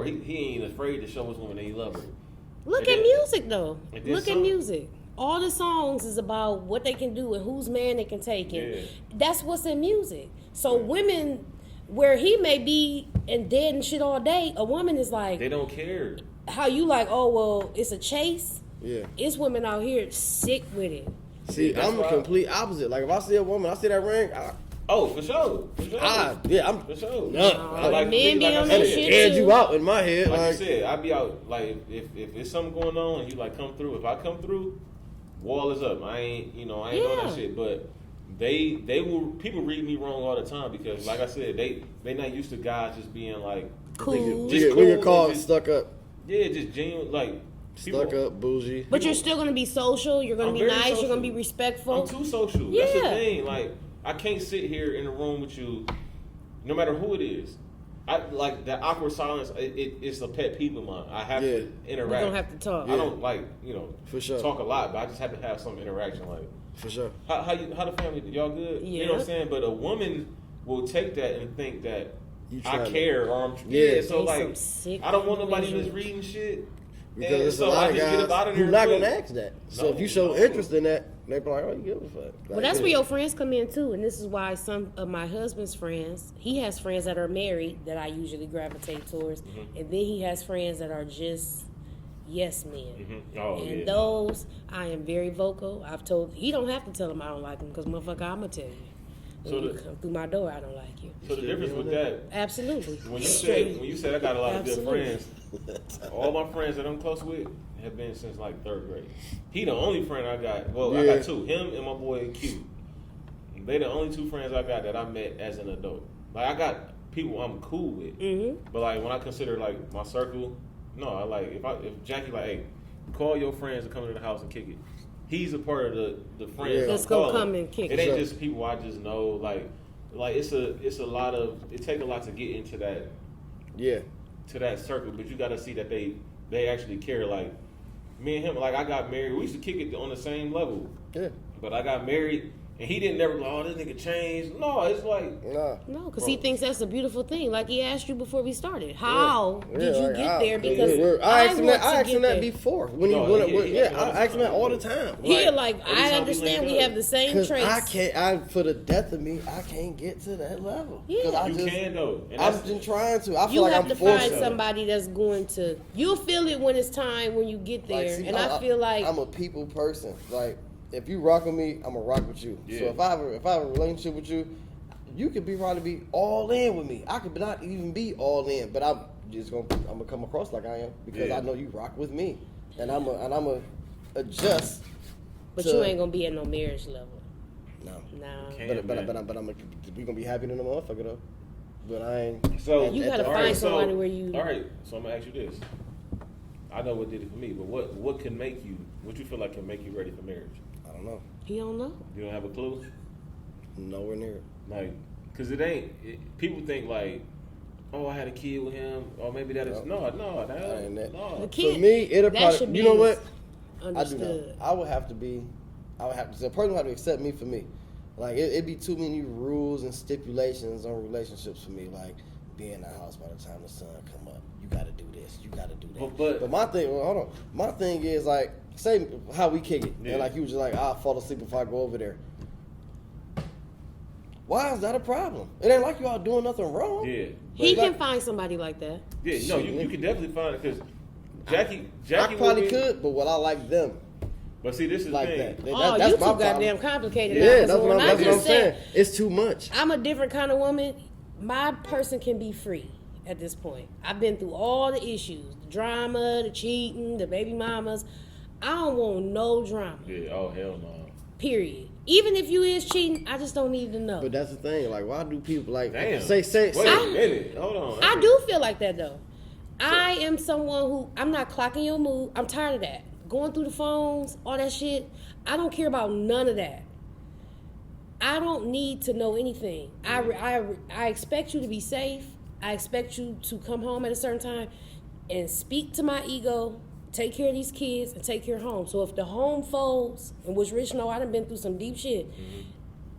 Speaker 2: he ain't afraid to show his woman that he love her.
Speaker 3: Look at music though. Look at
Speaker 2: some-
Speaker 3: music. All the songs is about what they can do and whose man they can take, and that's what's in music. So women, where he may be and dead and shit all day, a woman is like,
Speaker 2: they don't care.
Speaker 3: How you like? Oh well, it's a chase.
Speaker 4: Yeah.
Speaker 3: It's women out here sick with it.
Speaker 4: See, I'm a complete opposite. Like if I see a woman, I see that ring.
Speaker 2: For sure.
Speaker 4: I'm
Speaker 2: for sure.
Speaker 3: I like men be on
Speaker 2: that
Speaker 3: that shit
Speaker 4: edge
Speaker 3: too.
Speaker 4: you out in my head.
Speaker 2: Like you said, I be out. Like if it's something going on and you like come through. If I come through, wall is up. I ain't on that shit. But they will. People read me wrong all the time because, like I said, they not used to guys just being like
Speaker 3: Cool.
Speaker 4: we get called stuck up.
Speaker 2: Yeah, just genuine like.
Speaker 4: Stuck up, bougie.
Speaker 3: But you're still gonna be social. You're gonna be nice. Social. You're gonna be respectful.
Speaker 2: I'm too social.
Speaker 3: Yeah.
Speaker 2: That's the thing. Like I can't sit here in a room with you, no matter who it is. I like that awkward silence. It's a pet peeve of mine. I have to interact.
Speaker 3: You don't have to talk.
Speaker 2: I don't like
Speaker 4: for sure
Speaker 2: talk a lot, but I just have to have some interaction. Like
Speaker 4: for sure.
Speaker 2: How the family? Y'all good?
Speaker 3: Yeah.
Speaker 2: You know what I'm saying? But a woman will take that and think that I
Speaker 4: to,
Speaker 2: care or I'm So like I don't want nobody just reading shit.
Speaker 4: Because there's a lot of guys who's not gonna ask that. So if you show interest in that, they be like, "Oh, you give a fuck." Like,
Speaker 3: well, that's where your friends come in too, and this is why some of my husband's friends, he has friends that are married that I usually gravitate towards, and then he has friends that are just yes men. And those, I am very vocal. I've told he don't have to tell him I don't like him because motherfucker, I'ma tell you. When you come through my door, I don't like you.
Speaker 2: So the difference with that,
Speaker 3: absolutely.
Speaker 2: When you say I got a lot of good friends, all my friends that I'm close with have been since like 3rd grade. He the only friend I got. Well, I got 2. Him and my boy Q. They the only 2 friends I got that I met as an adult. Like I got people I'm cool with, but like when I consider like my circle, no, I like if Jackie like, hey, call your friends to come to the house and kick it. He's a part of the friends.
Speaker 3: Yeah. Let's go come and kick
Speaker 2: it. It ain't just people I just know. Like it's a lot of. It take a lot to get into that.
Speaker 4: Yeah.
Speaker 2: To that circle, but you got to see that they actually care. Like me and him. Like I got married. We used to kick it on the same level.
Speaker 4: Yeah.
Speaker 2: But I got married. And he didn't never go, oh, this nigga changed. No, it's like...
Speaker 3: No, because he thinks that's a beautiful thing. Like he asked you before we started. How did you get there?
Speaker 4: Because I asked him that before. I asked him that all the time.
Speaker 3: I understand we have the same traits.
Speaker 4: For the death of me, I can't get to that level.
Speaker 2: Yeah. You can, though.
Speaker 4: I've been trying to. I feel like I'm forced.
Speaker 3: You have to find somebody that's going to... You'll feel it when it's time when you get there. I feel like...
Speaker 4: I'm a people person. Like... If you rock with me, I'm gonna rock with you. Yeah. So if I have a relationship with you, you could probably be all in with me. I could not even be all in, but I'm gonna come across like I am because I know you rock with me, and I'm a adjust.
Speaker 3: But you ain't gonna be at no marriage level.
Speaker 4: No.
Speaker 2: But
Speaker 4: we gonna be happy in the motherfucker though. But I ain't.
Speaker 2: So
Speaker 3: you gotta find somebody where you.
Speaker 2: All right. So I'm gonna ask you this. I know what did it for me, but what can make you? What you feel like can make you ready for marriage?
Speaker 4: I don't know.
Speaker 3: He don't know.
Speaker 2: You don't have a clue?
Speaker 4: Nowhere near it.
Speaker 2: Like, because people think like, oh, I had a kid with him, or maybe that is, no.
Speaker 3: The kid,
Speaker 4: for me, it'll probably, you know what?
Speaker 3: Understood.
Speaker 4: I do know. I would have to, the person would have to accept me for me. Like, it'd be too many rules and stipulations on relationships for me, like, be in the house by the time the sun come up. You gotta do this, you gotta do that. But my thing, hold on. My thing is like, say how we kick it. Yeah. And like you was just like, I'll fall asleep if I go over there. Why is that a problem? It ain't like you all doing nothing wrong.
Speaker 2: Yeah.
Speaker 3: He can find somebody like that.
Speaker 2: Yeah, no, you can definitely find it because Jackie
Speaker 4: I probably could, but I like them.
Speaker 2: But see, this is
Speaker 4: like
Speaker 2: the thing.
Speaker 3: That's you too goddamn complicated.
Speaker 4: Yeah, that's what I'm saying. It's too much.
Speaker 3: I'm a different kind of woman. My person can be free at this point. I've been through all the issues, the drama, the cheating, the baby mamas. I don't want no drama.
Speaker 2: Yeah, oh hell no.
Speaker 3: Period. Even if you is cheating, I just don't need to know.
Speaker 4: But that's the thing. Like, why do people like
Speaker 2: say?
Speaker 4: Wait
Speaker 2: a minute. Hold on.
Speaker 3: I do feel like that though. I am someone who I'm not clocking your mood. I'm tired of that. Going through the phones, all that shit. I don't care about none of that. I don't need to know anything. I expect you to be safe. I expect you to come home at a certain time and speak to my ego, take care of these kids, and take care of home. So if the home folds, and which Rich know I done been through some deep shit,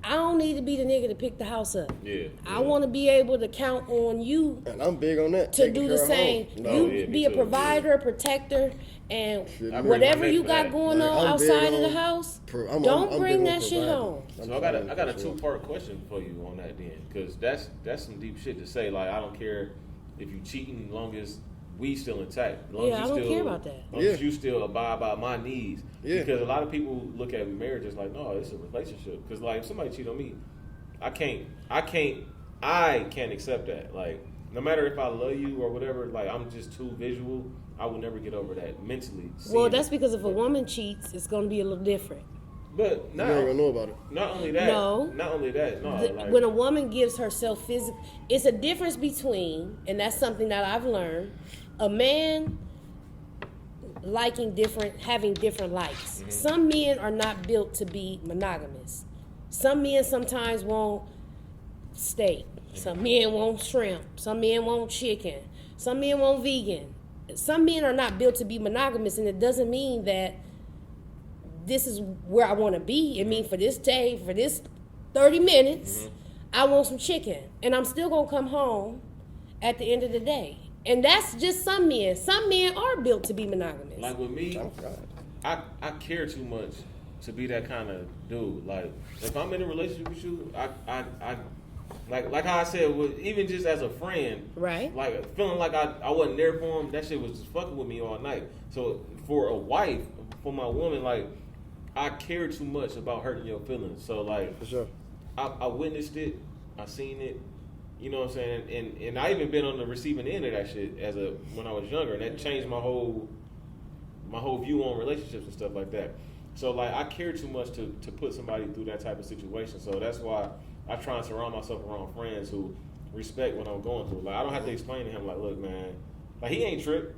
Speaker 3: I don't need to be the nigga to pick the house up.
Speaker 2: Yeah.
Speaker 3: I want to be able to count on you.
Speaker 4: And I'm big on that.
Speaker 3: To do the same. You be a provider, protector, and whatever you got going on outside of the house, don't bring that shit home.
Speaker 2: So I got a 2-part question for you on that then, because that's some deep shit to say. Like, I don't care if you cheating, as long as we still intact.
Speaker 3: I don't care about that.
Speaker 2: As long as you still abide by my needs. Yeah. Because a lot of people look at marriage as like, no, it's a relationship. Because like, if somebody cheat on me, I can't accept that. Like, no matter if I love you or whatever, like, I'm just too visual. I will never get over that mentally.
Speaker 3: Well, that's because if a woman cheats, it's going to be a little different.
Speaker 2: But
Speaker 4: you never know about it.
Speaker 2: Not only that. Like,
Speaker 3: when a woman gives herself physical, it's a difference between, and that's something that I've learned, a man having different likes. Mm-hmm. Some men are not built to be monogamous. Some men sometimes want steak. Some men want shrimp. Some men want chicken. Some men want vegan. Some men are not built to be monogamous, and it doesn't mean that this is where I want to be. It means for this day, for this 30 minutes, I want some chicken. And I'm still going to come home at the end of the day. And that's just some men. Some men are built to be monogamous.
Speaker 2: Like with me, I care too much to be that kind of dude. Like, if I'm in a relationship with you, I like how I said, even just as a friend,
Speaker 3: right?
Speaker 2: Like feeling like I wasn't there for him, that shit was just fucking with me all night. So for a wife, for my woman, like, I care too much about hurting your feelings. So like,
Speaker 4: for sure,
Speaker 2: I witnessed it, I seen it. You know what I'm saying? And I even been on the receiving end of that shit when I was younger, and that changed my whole view on relationships and stuff like that. So like, I care too much to put somebody through that type of situation. So that's why I try and surround myself around friends who respect what I'm going through. Like, I don't have to explain to him, like, look, man, like, he ain't tripped.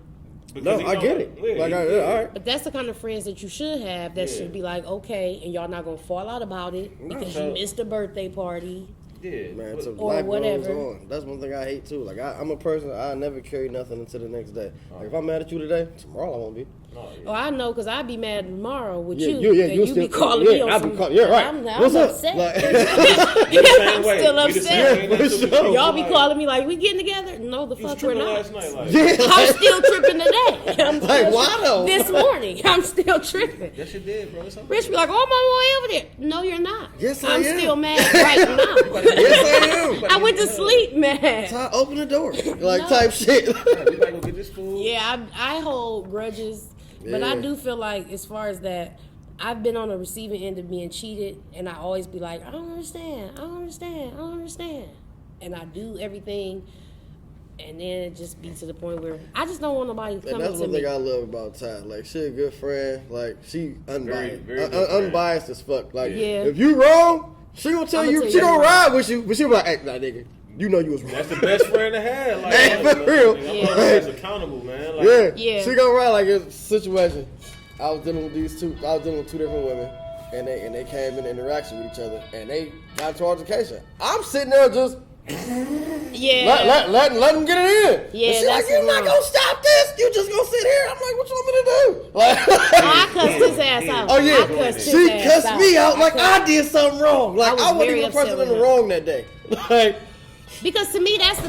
Speaker 4: No, I get it.
Speaker 2: Yeah,
Speaker 4: like, all right.
Speaker 3: But that's the kind of friends that you should have that should be like, okay, and y'all not going to fall out about it because you missed a birthday party.
Speaker 2: Yeah,
Speaker 4: man, so
Speaker 3: or whatever.
Speaker 4: Goes on. That's one thing I hate too. Like, I'm a person, I never carry nothing until the next day. Like, if I'm mad at you today, tomorrow I won't be.
Speaker 3: Oh, I know, because I'd be mad tomorrow with you.
Speaker 4: You
Speaker 3: still be calling me on some...
Speaker 4: right.
Speaker 3: I'm
Speaker 4: What's
Speaker 3: upset.
Speaker 4: Like,
Speaker 3: I'm still upset.
Speaker 2: Yeah,
Speaker 4: sure.
Speaker 3: Y'all be calling me like, we getting together? No, the fuck we're not.
Speaker 2: Last night, like,
Speaker 3: I'm still tripping today. I'm still
Speaker 4: like, why though?
Speaker 3: This morning, I'm still tripping.
Speaker 2: Yes, you did, bro.
Speaker 3: Rich be like, oh, I'm on my way over there. No, you're not.
Speaker 4: Yes, I am.
Speaker 3: I'm still mad right now.
Speaker 4: Yes, I am.
Speaker 3: I went to sleep mad.
Speaker 4: So I open the door. Like, type shit.
Speaker 2: We might go get this food.
Speaker 3: Yeah, I hold grudges. But I do feel like, as far as that, I've been on the receiving end of being cheated, and I always be like, I don't understand. And I do everything, and then it just be to the point where I just don't want nobody coming to me.
Speaker 4: And that's one thing I love about Ty. Like, she a good friend. Like, she unbiased.
Speaker 2: Very good
Speaker 4: unbiased as fuck. Like,
Speaker 3: Yeah.
Speaker 4: if you wrong, she gonna tell you, she gonna ride with you, but she be like, hey, nah, nigga. You know you was wrong.
Speaker 2: That's the best friend to have. Like,
Speaker 4: hey, for real.
Speaker 3: Yeah.
Speaker 2: That's accountable, man. Like,
Speaker 3: Yeah.
Speaker 4: She gonna ride like a situation. I was dealing with two different women, and they came in interaction with each other, and they got into altercation. I'm sitting there just let them get it in.
Speaker 3: Yeah,
Speaker 4: and she
Speaker 3: that's
Speaker 4: like, you're not gonna stop this. You just gonna sit here. I'm like, what you want me to do? Like,
Speaker 3: I cussed his ass out.
Speaker 4: oh yeah, she cussed me out like I did something wrong. Like, I wasn't even the person in the wrong that day. Like,
Speaker 3: because to me, that's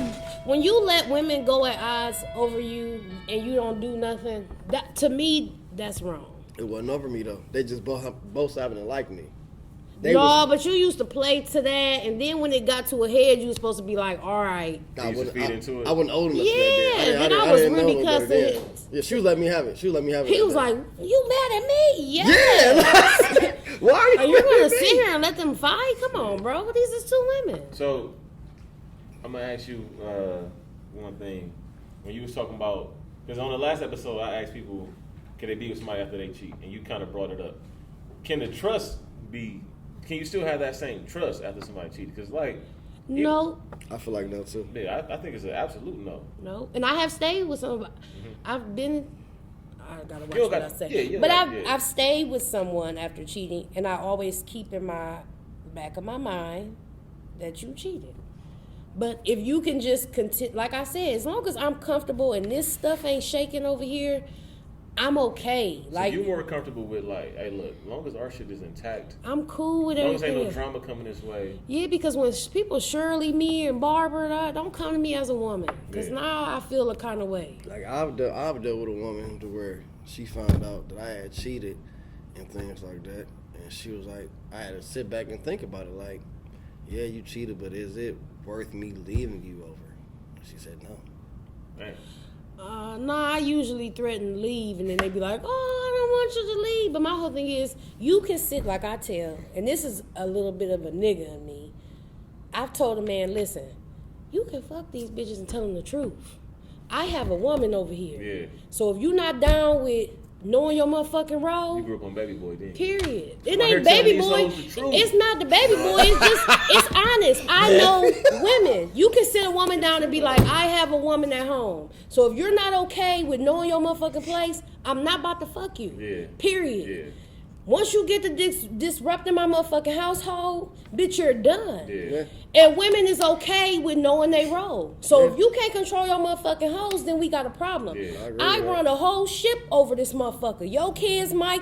Speaker 3: when you let women go at odds over you and you don't do nothing. That, to me, that's wrong.
Speaker 4: It wasn't over me though. They just both happened to like me.
Speaker 3: But you used to play to that, and then when it got to a head, you were supposed to be like, all right.
Speaker 2: I wasn't into it.
Speaker 4: I wasn't old enough
Speaker 3: for that. Yeah, and I was really cussing.
Speaker 4: Yeah, she was letting me have it.
Speaker 3: He was like, you mad at me?
Speaker 4: Yeah. Why
Speaker 3: are you going to sit here and let them fight? Come on, bro. These is two women.
Speaker 2: So, I'm going to ask you one thing. When you was talking about, because on the last episode, I asked people, can they be with somebody after they cheat? And you kind of brought it up. Can the trust be... Can you still have that same trust after somebody cheated? Because, like...
Speaker 3: No.
Speaker 4: I feel like no, too.
Speaker 2: Yeah, I think it's an absolute no.
Speaker 3: No. And I have stayed with somebody. I've been... I got to watch what I say.
Speaker 2: Yeah,
Speaker 3: but I've stayed with someone after cheating, and I always keep in my back of my mind that you cheated. But if you can just continue... Like I said, as long as I'm comfortable and this stuff ain't shaking over here, I'm okay. Like,
Speaker 2: so you more comfortable with like, hey, look, as long as our shit is intact,
Speaker 3: I'm cool with
Speaker 2: as long as
Speaker 3: everything.
Speaker 2: ain't no drama coming this way.
Speaker 3: Yeah, because when people Shirley, me, and Barbara, don't come to me as a woman. Because now I feel a kind of way.
Speaker 4: Like, I've dealt with a woman to where she found out that I had cheated and things like that. And she was like, I had to sit back and think about it. Like, yeah, you cheated, but is it worth me leaving you over? She said no.
Speaker 2: Man.
Speaker 3: Nah, I usually threaten to leave, and then they be like, oh, I don't want you to leave. But my whole thing is, you can sit like I tell, and this is a little bit of a nigga in me. I've told a man, listen, you can fuck these bitches and tell them the truth. I have a woman over here.
Speaker 2: Yeah.
Speaker 3: So if you not down with knowing your motherfucking role,
Speaker 2: You grew up on Baby Boy, didn't you?
Speaker 3: period. It
Speaker 2: Come out
Speaker 3: ain't
Speaker 2: here
Speaker 3: baby
Speaker 2: telling
Speaker 3: boy.
Speaker 2: these hoes the truth.
Speaker 3: It's not the baby boy. It's just, it's honest. I know women. You can sit a woman down and be like, I have a woman at home. So if you're not okay with knowing your motherfucking place, I'm not about to fuck you.
Speaker 2: Yeah.
Speaker 3: Period.
Speaker 2: Yeah.
Speaker 3: Once you get to disrupting my motherfucking household, bitch, you're done.
Speaker 2: Yeah.
Speaker 3: And women is okay with knowing they role. So if you can't control your motherfucking hoes, then we got a problem.
Speaker 2: Yeah,
Speaker 3: I run a whole ship over this motherfucker. Your kids, my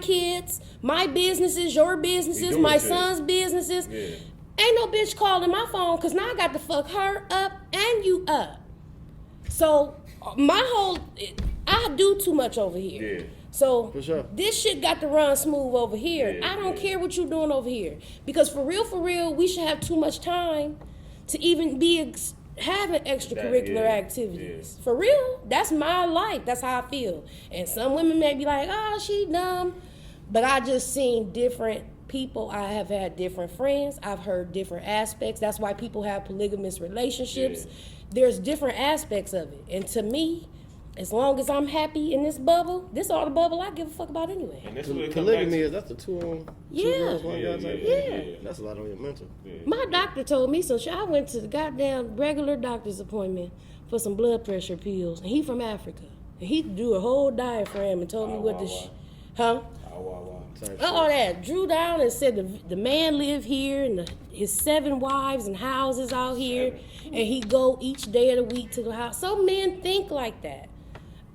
Speaker 3: businesses, your businesses,
Speaker 2: doing
Speaker 3: my
Speaker 2: shit.
Speaker 3: son's businesses.
Speaker 2: Yeah.
Speaker 3: Ain't no bitch calling my phone because now I got to fuck her up and you up. So I do too much over here.
Speaker 2: Yeah.
Speaker 3: So
Speaker 4: For sure.
Speaker 3: this shit got to run smooth over here.
Speaker 2: Yeah,
Speaker 3: I don't
Speaker 2: yeah.
Speaker 3: care what you doing over here. Because for real, we should have too much time to even be having extracurricular
Speaker 2: yeah,
Speaker 3: activities. For real, that's my life. That's how I feel. And some women may be like, oh, she dumb. But I just seen different people. I have had different friends. I've heard different aspects. That's why people have polygamous relationships.
Speaker 2: Yeah.
Speaker 3: There's different aspects of it. And to me, as long as I'm happy in this bubble, this all the bubble I give a fuck about anyway.
Speaker 2: And that's what it comes back
Speaker 4: Polygamy
Speaker 2: to.
Speaker 4: is that's the two
Speaker 3: Yeah.
Speaker 4: girls, one guy type.
Speaker 3: yeah.
Speaker 4: That's a lot on your mental.
Speaker 3: My doctor told me so. I went to the goddamn regular doctor's appointment for some blood pressure pills, and he from Africa. And he drew a whole diaphragm and told me what the all that. Drew down and said the man live here and his 7 wives and houses out here, and he go each day of the week to the house. Some men think like that.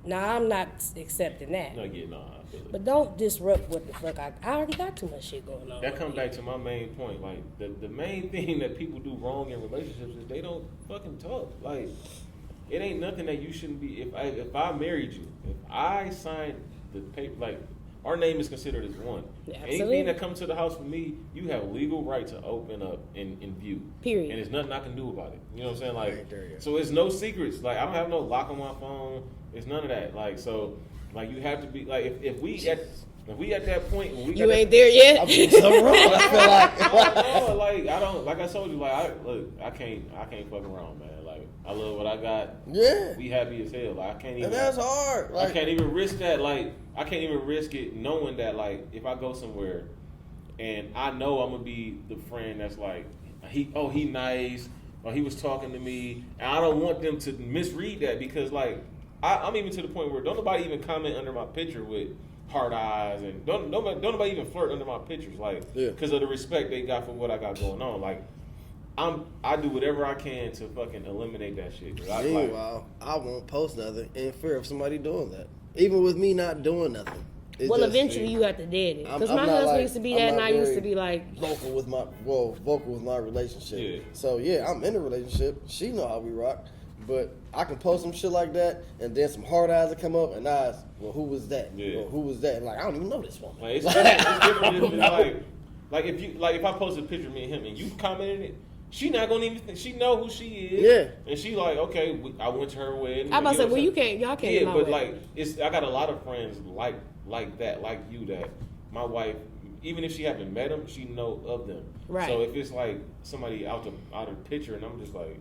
Speaker 3: Now I'm not accepting that.
Speaker 2: No, yeah, no, I feel it.
Speaker 3: But don't disrupt what the fuck I already got too much shit going on.
Speaker 2: That comes back to my main point. Like the main thing that people do wrong in relationships is they don't fucking talk. Like it ain't nothing that you shouldn't be. If I married you, if I signed the paper, like our name is considered as one.
Speaker 3: Yeah, absolutely.
Speaker 2: Anything that comes to the house for me, you have legal right to open up and view.
Speaker 3: Period.
Speaker 2: And there's nothing I can do about it. You know what I'm saying? Like,
Speaker 4: Right, there you go.
Speaker 2: so it's no secrets. Like I don't have no lock on my phone. It's none of that. Like so, like you have to be like if we at that point when we
Speaker 3: You ain't there yet.
Speaker 4: I'm doing something wrong. I feel like.
Speaker 2: no, like I don't. Like I told you, like I can't fuck around, man. Like I love what I got.
Speaker 4: Yeah.
Speaker 2: We happy as hell. Like I can't even.
Speaker 4: And that's hard. Like,
Speaker 2: I can't even risk that. Like I can't even risk it, knowing that like if I go somewhere, and I know I'm gonna be the friend that's like he nice or he was talking to me, and I don't want them to misread that because like I'm even to the point where don't nobody even comment under my picture with hard eyes and don't nobody even flirt under my pictures like because of the respect they got for what I got going on. Like I do whatever I can to fucking eliminate that shit.
Speaker 4: Meanwhile, I won't post nothing in fear of somebody doing that. Even with me not doing nothing.
Speaker 3: Well, eventually you have to dead it. Because my husband used to be that, and I used to be like
Speaker 4: vocal with my relationship.
Speaker 2: Yeah.
Speaker 4: So yeah, I'm in a relationship. She know how we rock, but I can post some shit like that, and then some hard eyes will come up, and eyes. Well, who was that?
Speaker 2: Yeah.
Speaker 4: Well, who was that? And like I don't even know this woman.
Speaker 2: Like, it's different. If I post a picture of me and him, and you commented it. She not gonna even think. She know who she is.
Speaker 4: Yeah.
Speaker 2: And she like, okay, I went to her wedding.
Speaker 3: I'm about to say, well, y'all can't.
Speaker 2: Yeah, but like, I got a lot of friends like that, like you, that my wife, even if she haven't met them, she know of them.
Speaker 3: Right.
Speaker 2: So if it's like somebody out of the picture, and I'm just like,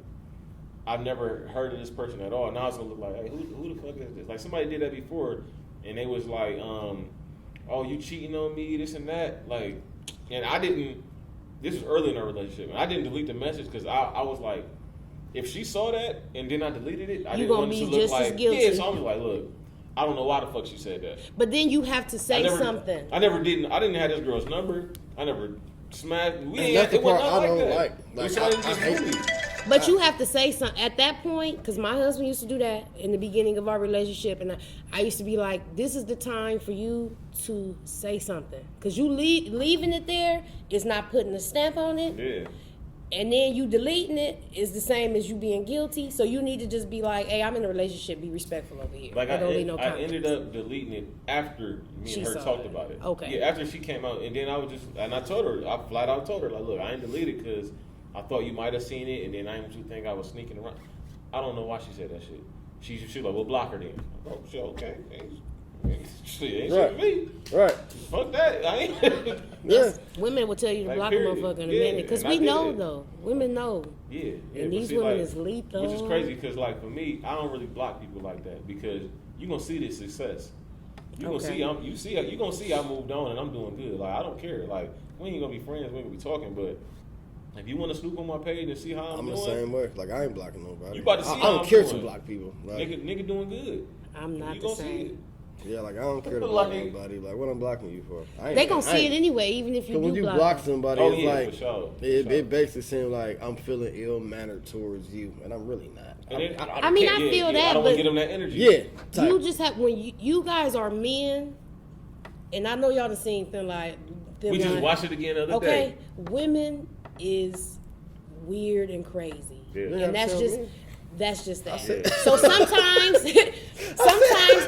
Speaker 2: I've never heard of this person at all. Now it's gonna look like, hey, who the fuck is this? Like somebody did that before, and they was like, oh, you cheating on me, this and that, like, and I didn't. This was early in our relationship, and I didn't delete the message because I was like, if she saw that and then I deleted it, I didn't want it to look
Speaker 3: just
Speaker 2: like
Speaker 3: as guilty.
Speaker 2: Yeah. So I'm like, look, I don't know why the fuck she said that.
Speaker 3: But then you have to say something.
Speaker 2: I didn't have this girl's number. I never smashed.
Speaker 4: That's the part I don't like.
Speaker 2: Like I hate
Speaker 3: But you have to say something at that point, because my husband used to do that in the beginning of our relationship, and I used to be like, "This is the time for you to say something," because you leaving it there is not putting a stamp on it.
Speaker 2: Yeah.
Speaker 3: And then you deleting it is the same as you being guilty. So you need to just be like, "Hey, I'm in a relationship. Be respectful over here."
Speaker 2: Like
Speaker 3: I
Speaker 2: ended up deleting it after me and her talked about it.
Speaker 3: Okay.
Speaker 2: Yeah, after she came out, and then I told her, I flat out told her, like, look, I ain't deleted because I thought you might have seen it, and then I didn't want you to think I was sneaking around. I don't know why she said that shit. She was like, "Well, block her then." Oh, shit, okay. Shit, ain't me.
Speaker 4: Right.
Speaker 2: Fuck that. I ain't.
Speaker 4: Yeah.
Speaker 3: Women will tell you to
Speaker 2: Like,
Speaker 3: block
Speaker 2: period.
Speaker 3: a motherfucker in a
Speaker 2: Yeah,
Speaker 3: minute, because
Speaker 2: and
Speaker 3: we
Speaker 2: I did
Speaker 3: know
Speaker 2: it.
Speaker 3: though. Women know.
Speaker 2: Yeah.
Speaker 3: And
Speaker 2: but
Speaker 3: these
Speaker 2: see,
Speaker 3: women
Speaker 2: like,
Speaker 3: is lethal.
Speaker 2: Which is crazy because, like, for me, I don't really block people like that because you gonna see the success. You gonna see, you gonna see I moved on and I'm doing good. Like, I don't care. Like, we ain't gonna be friends. We ain't gonna be talking, but if you want to snoop on my page and see how I'm doing,
Speaker 4: the same way. Like, I ain't blocking nobody.
Speaker 2: You about to see
Speaker 4: I
Speaker 2: how
Speaker 4: don't
Speaker 2: I'm
Speaker 4: care
Speaker 2: doing.
Speaker 4: to block people. Like,
Speaker 2: nigga doing good.
Speaker 3: I'm not
Speaker 2: You
Speaker 3: the
Speaker 2: gonna see
Speaker 3: same.
Speaker 2: it.
Speaker 4: yeah, like, I don't care to block nobody. Like, what I'm blocking you for?
Speaker 3: They gonna see it anyway, even if you do
Speaker 4: when you
Speaker 3: block
Speaker 4: block
Speaker 3: them.
Speaker 4: somebody,
Speaker 2: Oh,
Speaker 4: it's
Speaker 2: yeah,
Speaker 4: like
Speaker 2: for sure.
Speaker 4: it basically seems like I'm feeling ill-mannered towards you, and I'm really not.
Speaker 3: I mean, I feel that,
Speaker 2: I don't want
Speaker 3: but
Speaker 2: to give them that energy.
Speaker 4: Yeah, type.
Speaker 3: You just have, when you guys are men, and I know y'all done seen them like them
Speaker 2: We just
Speaker 3: like,
Speaker 2: watched it again the other
Speaker 3: okay,
Speaker 2: day.
Speaker 3: women is weird and crazy,
Speaker 2: Yeah.
Speaker 3: and that's
Speaker 4: tell
Speaker 3: just
Speaker 4: me.
Speaker 3: that's just that.
Speaker 2: Yeah.
Speaker 3: So sometimes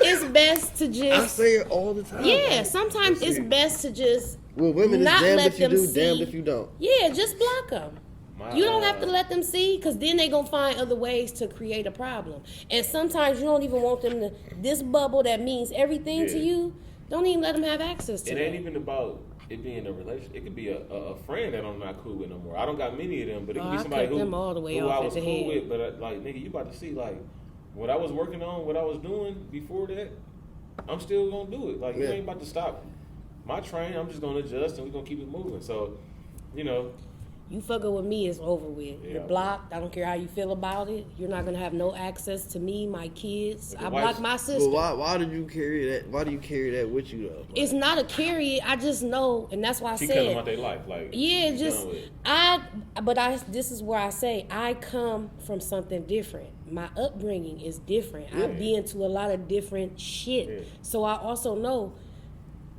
Speaker 3: it's best to
Speaker 4: I
Speaker 3: just
Speaker 4: say it all the time.
Speaker 3: yeah. Sometimes it's best to just
Speaker 4: Well, women is
Speaker 3: not
Speaker 4: damned
Speaker 3: let
Speaker 4: if you
Speaker 3: them
Speaker 4: do,
Speaker 3: see.
Speaker 4: damned if you don't.
Speaker 3: Yeah, just block them.
Speaker 2: My,
Speaker 3: You don't have to let them see, because then they gonna find other ways to create a problem. And sometimes you don't even want them to. This bubble that means everything to
Speaker 2: Yeah.
Speaker 3: you, don't even let them have access to
Speaker 2: It
Speaker 3: it.
Speaker 2: ain't even about it being a relationship. It could be a friend that I'm not cool with no more. I don't got many of them, but it could be
Speaker 3: I
Speaker 2: somebody
Speaker 3: cut them all the way
Speaker 2: who
Speaker 3: off
Speaker 2: I was
Speaker 3: at the
Speaker 2: cool
Speaker 3: head.
Speaker 2: with. But like, nigga, you about to see like what I was working on, what I was doing before that. I'm still gonna do it. Like, you ain't about to stop my train. I'm just gonna adjust and we're gonna keep it moving. So, you know.
Speaker 3: You fucking with me, it's over with.
Speaker 2: Yeah.
Speaker 3: You're blocked. I don't care how you feel about it. You're not gonna have no access to me, my kids.
Speaker 2: But
Speaker 3: I
Speaker 2: the
Speaker 3: blocked
Speaker 2: wife's-
Speaker 3: my sister.
Speaker 4: But why did you carry that? Why do you carry that with you though? Like,
Speaker 3: It's not a carry. I just know, and that's why I
Speaker 2: She
Speaker 3: said.
Speaker 2: cut them out their life. Like,
Speaker 3: Yeah,
Speaker 2: she's
Speaker 3: just
Speaker 2: done with it.
Speaker 3: this is where I say I come from something different. My upbringing is different. I've been to a lot of different shit.
Speaker 2: Yeah.
Speaker 3: So I also know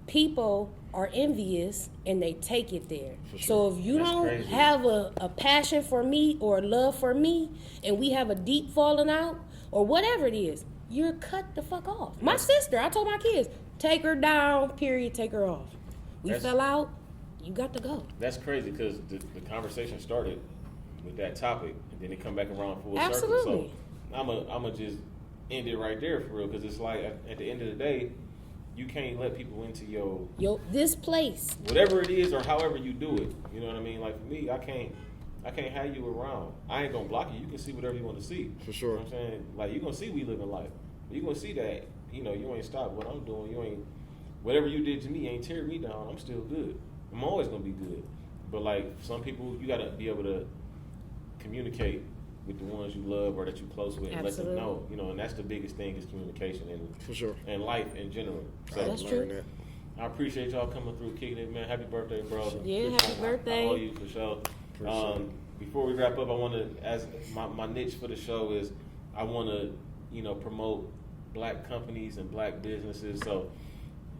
Speaker 3: people are envious and they take it there. So if you
Speaker 2: That's
Speaker 3: don't
Speaker 2: crazy.
Speaker 3: have a passion for me or love for me, and we have a deep falling out or whatever it is, you're cut the fuck off. My sister, I told my kids, take her down, period, take her off. We
Speaker 2: That's-
Speaker 3: fell out, you got to go.
Speaker 2: That's crazy because the conversation started with that topic, and then it come back around full circle.
Speaker 3: Absolutely.
Speaker 2: So I'm a just end it right there for real, because it's like at the end of the day, you can't let people into your
Speaker 3: This place.
Speaker 2: whatever it is or however you do it. You know what I mean? Like for me, I can't have you around. I ain't gonna block you. You can see whatever you want to see.
Speaker 4: For sure.
Speaker 2: You know what I'm saying? Like you gonna see we living life. You gonna see that, you ain't stopped what I'm doing. You ain't whatever you did to me ain't tear me down. I'm still good. I'm always gonna be good. But like some people, you gotta be able to communicate with the ones you love or that you close with, and
Speaker 3: Absolutely.
Speaker 2: let them know. And that's the biggest thing is communication and
Speaker 4: For sure.
Speaker 2: and life in general. So
Speaker 3: That's true.
Speaker 4: That.
Speaker 2: I appreciate y'all coming through, kicking it, man. Happy birthday, bro.
Speaker 3: Yeah, happy birthday.
Speaker 2: I owe you for sure. Before we wrap up, I want to, as my niche for the show is, I want to, promote black companies and black businesses. So,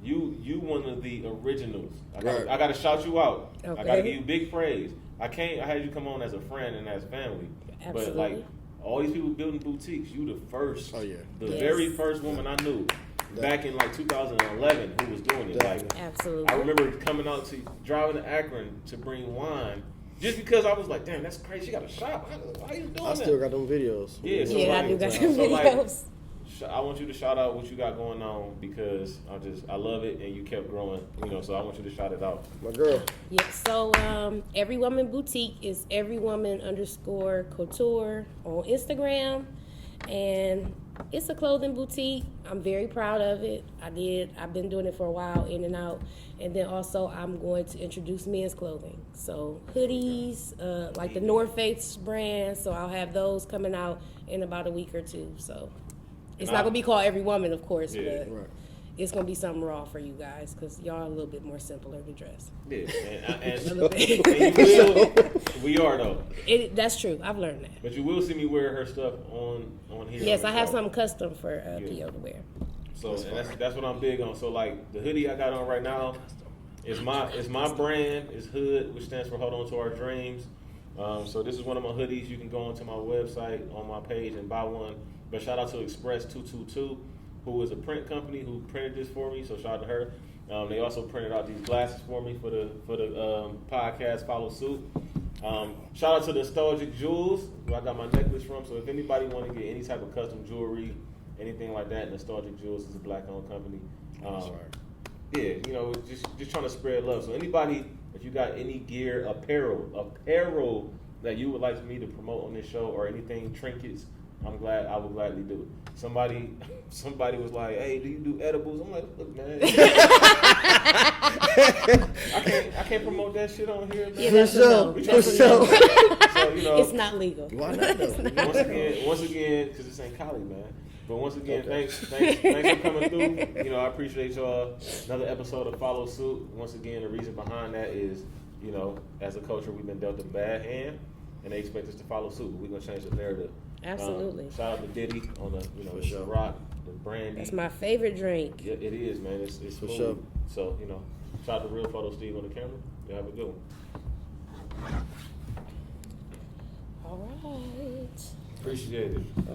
Speaker 2: you one of the originals. I got to shout you out.
Speaker 3: Okay.
Speaker 2: I got to give you big praise. I had you come on as a friend and as family.
Speaker 3: Absolutely.
Speaker 2: But like all these people building boutiques, you the first.
Speaker 4: Oh, yeah.
Speaker 2: The
Speaker 3: Yes.
Speaker 2: very first woman I knew. Back in like 2011, who was doing it. Like,
Speaker 3: Absolutely.
Speaker 2: I remember coming out to driving to Akron to bring wine, just because I was like, "Damn, that's crazy! She got a shop. Why are you doing
Speaker 4: I
Speaker 2: that?"
Speaker 4: still got them videos.
Speaker 2: Yeah, so
Speaker 3: Yeah, I
Speaker 2: like,
Speaker 3: do got
Speaker 2: so
Speaker 3: some
Speaker 2: like,
Speaker 3: videos.
Speaker 2: I want you to shout out what you got going on because I love it and you kept growing. So I want you to shout it out.
Speaker 4: My girl.
Speaker 3: Yeah, so Every Woman Boutique is everywoman_couture on Instagram, and it's a clothing boutique. I'm very proud of it. I've been doing it for a while, in and out, and then also I'm going to introduce men's clothing. So hoodies, like the North Face brand. So I'll have those coming out in about a week or two. So it's not gonna be called Every Woman, of course,
Speaker 2: Yeah.
Speaker 3: but
Speaker 4: Right.
Speaker 3: it's gonna be something raw for you guys because y'all are a little bit more simpler to dress.
Speaker 2: Yeah,
Speaker 3: A little bit.
Speaker 2: and you will, we are though.
Speaker 3: That's true. I've learned that.
Speaker 2: But you will see me wear her stuff on here.
Speaker 3: Yes,
Speaker 2: on
Speaker 3: I
Speaker 2: the
Speaker 3: have
Speaker 2: show.
Speaker 3: something custom for P.O. to wear.
Speaker 2: So that's what I'm big on. So like the hoodie I got on right now is my brand. It's Hood, which stands for Hold On to Our Dreams. So this is one of my hoodies. You can go onto my website on my page and buy one. But shout out to Express 222, who is a print company who printed this for me. So shout out to her. They also printed out these glasses for me for the podcast Follow Suit. Shout out to Nostalgic Jewels, who I got my necklace from. So if anybody want to get any type of custom jewelry, anything like that, Nostalgic Jewels is a black-owned company. Yeah, you know, just trying to spread love. So anybody, if you got any gear, apparel that you would like me to promote on this show, or anything, trinkets, I will gladly do it. Somebody was like, "Hey, do you do edibles?" I'm like, "Look, man, I can't promote that shit on here, man."
Speaker 3: Yeah, that's
Speaker 4: For sure.
Speaker 2: So, you know,
Speaker 3: It's not legal.
Speaker 4: Why not though?
Speaker 2: once again, because this ain't Cali, man. But once again, thanks for coming through. You know, I appreciate y'all. Another episode of Follow Suit. Once again, the reason behind that is, you know, as a culture, we've been dealt a bad hand, and they expect us to follow suit. But we're gonna change the narrative.
Speaker 3: Absolutely.
Speaker 2: Shout out to Diddy on the, you know,
Speaker 4: For
Speaker 2: the
Speaker 4: sure.
Speaker 2: rock, the brandy.
Speaker 3: That's my favorite drink.
Speaker 2: Yeah, it is, man. It's
Speaker 4: For
Speaker 2: smooth.
Speaker 4: sure.
Speaker 2: So, you know, shout out to Real Photo Steve on the camera. You have a good one.
Speaker 3: All right.
Speaker 2: Appreciate it.